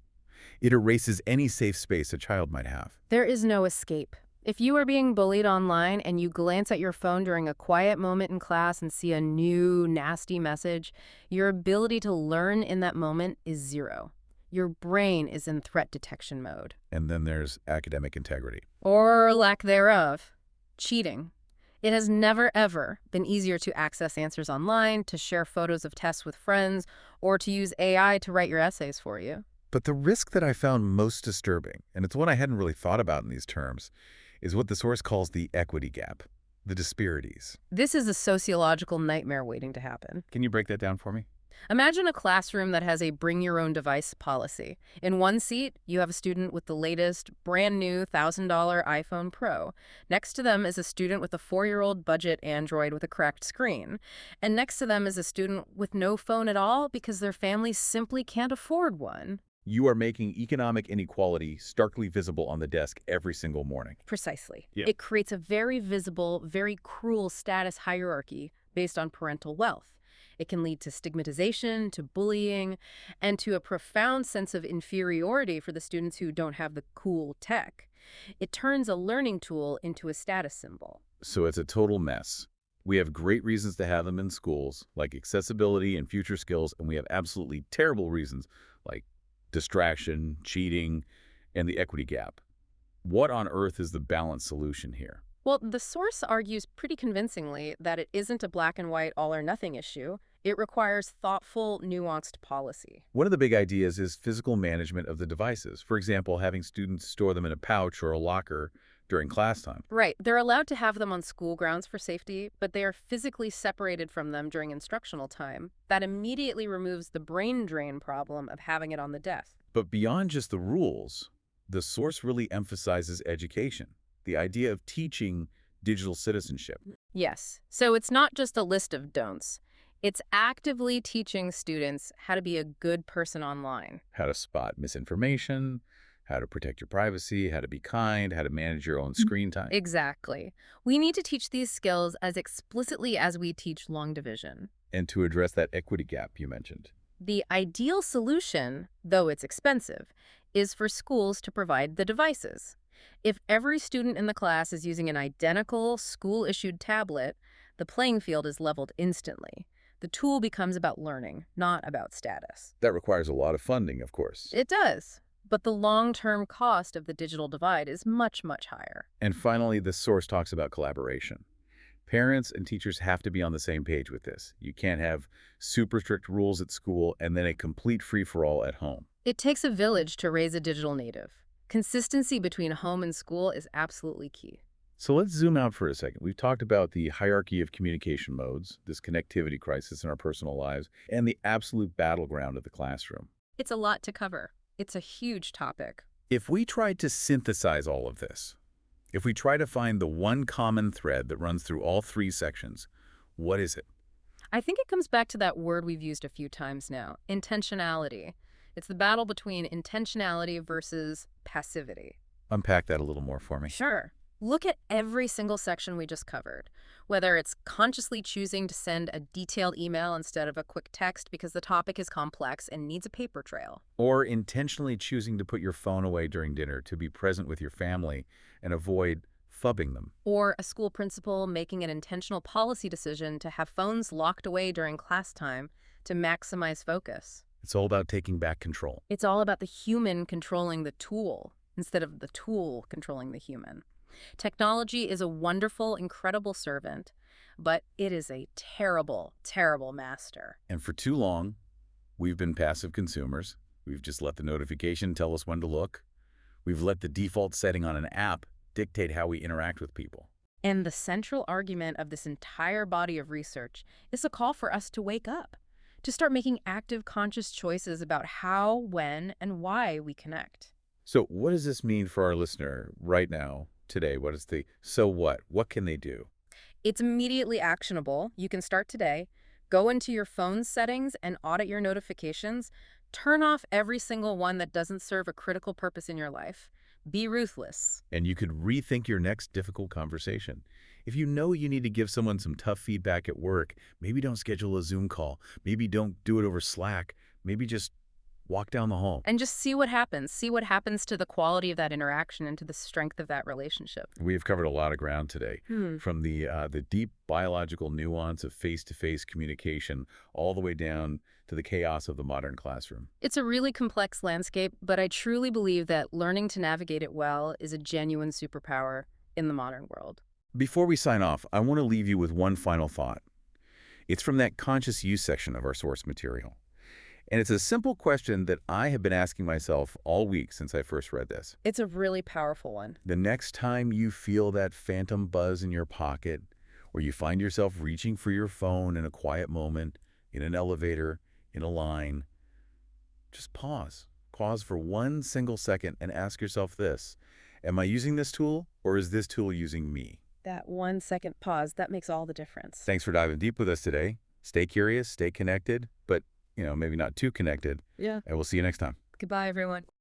It erases any safe space a child might have. There is no escape. If you are being bullied online and you glance at your phone during a quiet moment in class and see a new, nasty message, your ability to learn in that moment is zero. Your brain is in threat detection mode. And then there's academic integrity. Or lack thereof. Cheating. It has never, ever been easier to access answers online, to share photos of tests with friends, or to use AI to write your essays for you. But the risk that I found most disturbing, and it's one I hadn't really thought about in these terms, is what the source calls the equity gap, the disparities. This is a sociological nightmare waiting to happen. Can you break that down for me? Imagine a classroom that has a bring-your-own-device policy. In one seat, you have a student with the latest, brand-new $1,000 iPhone Pro. Next to them is a student with a 4-year-old budget Android with a cracked screen. And next to them is a student with no phone at all because their family simply can't afford one. You are making economic inequality starkly visible on the desk every single morning. Precisely. Yep. It creates a very visible, very cruel status hierarchy based on parental wealth. It can lead to stigmatization, to bullying, and to a profound sense of inferiority for the students who don't have the cool tech. It turns a learning tool into a status symbol. So it's a total mess. We have great reasons to have them in schools, like accessibility and future skills, and we have absolutely terrible reasons, like distraction, cheating, and the equity gap. What on earth is the balanced solution here? Well, the source argues pretty convincingly that it isn't a black and white all or nothing issue. It requires thoughtful, nuanced policy. One of the big ideas is physical management of the devices. For example, having students store them in a pouch or a locker during class time. Right. They're allowed to have them on school grounds for safety, but they are physically separated from them during instructional time. That immediately removes the brain drain problem of having it on the desk. But beyond just the rules, the source really emphasizes education, the idea of teaching digital citizenship. Yes. So it's not just a list of don'ts. It's actively teaching students how to be a good person online. How to spot misinformation, how to protect your privacy, how to be kind, how to manage your own screen time. Exactly. We need to teach these skills as explicitly as we teach long division. And to address that equity gap you mentioned. The ideal solution, though it's expensive, is for schools to provide the devices. If every student in the class is using an identical school-issued tablet, the playing field is leveled instantly. The tool becomes about learning, not about status. That requires a lot of funding, of course. It does. But the long-term cost of the digital divide is much, much higher. And finally, the source talks about collaboration. Parents and teachers have to be on the same page with this. You can't have super strict rules at school and then a complete free-for-all at home. It takes a village to raise a digital native. Consistency between home and school is absolutely key. So let's zoom out for a second. We've talked about the hierarchy of communication modes, this connectivity crisis in our personal lives, and the absolute battleground of the classroom. It's a lot to cover. It's a huge topic. If we tried to synthesize all of this, if we try to find the one common thread that runs through all three sections, what is it? I think it comes back to that word we've used a few times now, intentionality. It's the battle between intentionality versus passivity. Unpack that a little more for me. Sure. Look at every single section we just covered, whether it's consciously choosing to send a detailed email instead of a quick text because the topic is complex and needs a paper trail. Or intentionally choosing to put your phone away during dinner to be present with your family and avoid phubbing them. Or a school principal making an intentional policy decision to have phones locked away during class time to maximize focus. It's all about taking back control. It's all about the human controlling the tool instead of the tool controlling the human. Technology is a wonderful, incredible servant, but it is a terrible, terrible master. And for too long, we've been passive consumers. We've just let the notification tell us when to look. We've let the default setting on an app dictate how we interact with people. And the central argument of this entire body of research is a call for us to wake up, to start making active, conscious choices about how, when, and why we connect. So what does this mean for our listener right now, today? What is the so what? What can they do? It's immediately actionable. You can start today. Go into your phone settings and audit your notifications. Turn off every single one that doesn't serve a critical purpose in your life. Be ruthless. And you could rethink your next difficult conversation. If you know you need to give someone some tough feedback at work, maybe don't schedule a Zoom call. Maybe don't do it over Slack. Maybe just Walk down the hall. And just see what happens. See what happens to the quality of that interaction and to the strength of that relationship. We have covered a lot of ground today, from the deep biological nuance of face-to-face communication all the way down to the chaos of the modern classroom. It's a really complex landscape, but I truly believe that learning to navigate it well is a genuine superpower in the modern world. Before we sign off, I want to leave you with one final thought. It's from that conscious use section of our source material. And it's a simple question that I have been asking myself all week since I first read this. It's a really powerful one. The next time you feel that phantom buzz in your pocket, or you find yourself reaching for your phone in a quiet moment, in an elevator, in a line, just pause. Pause for 1 single second and ask yourself this: am I using this tool, or is this tool using me? That 1 second pause, that makes all the difference. Thanks for diving deep with us today. Stay curious, stay connected, but maybe not too connected. Yeah. And we'll see you next time. Goodbye, everyone.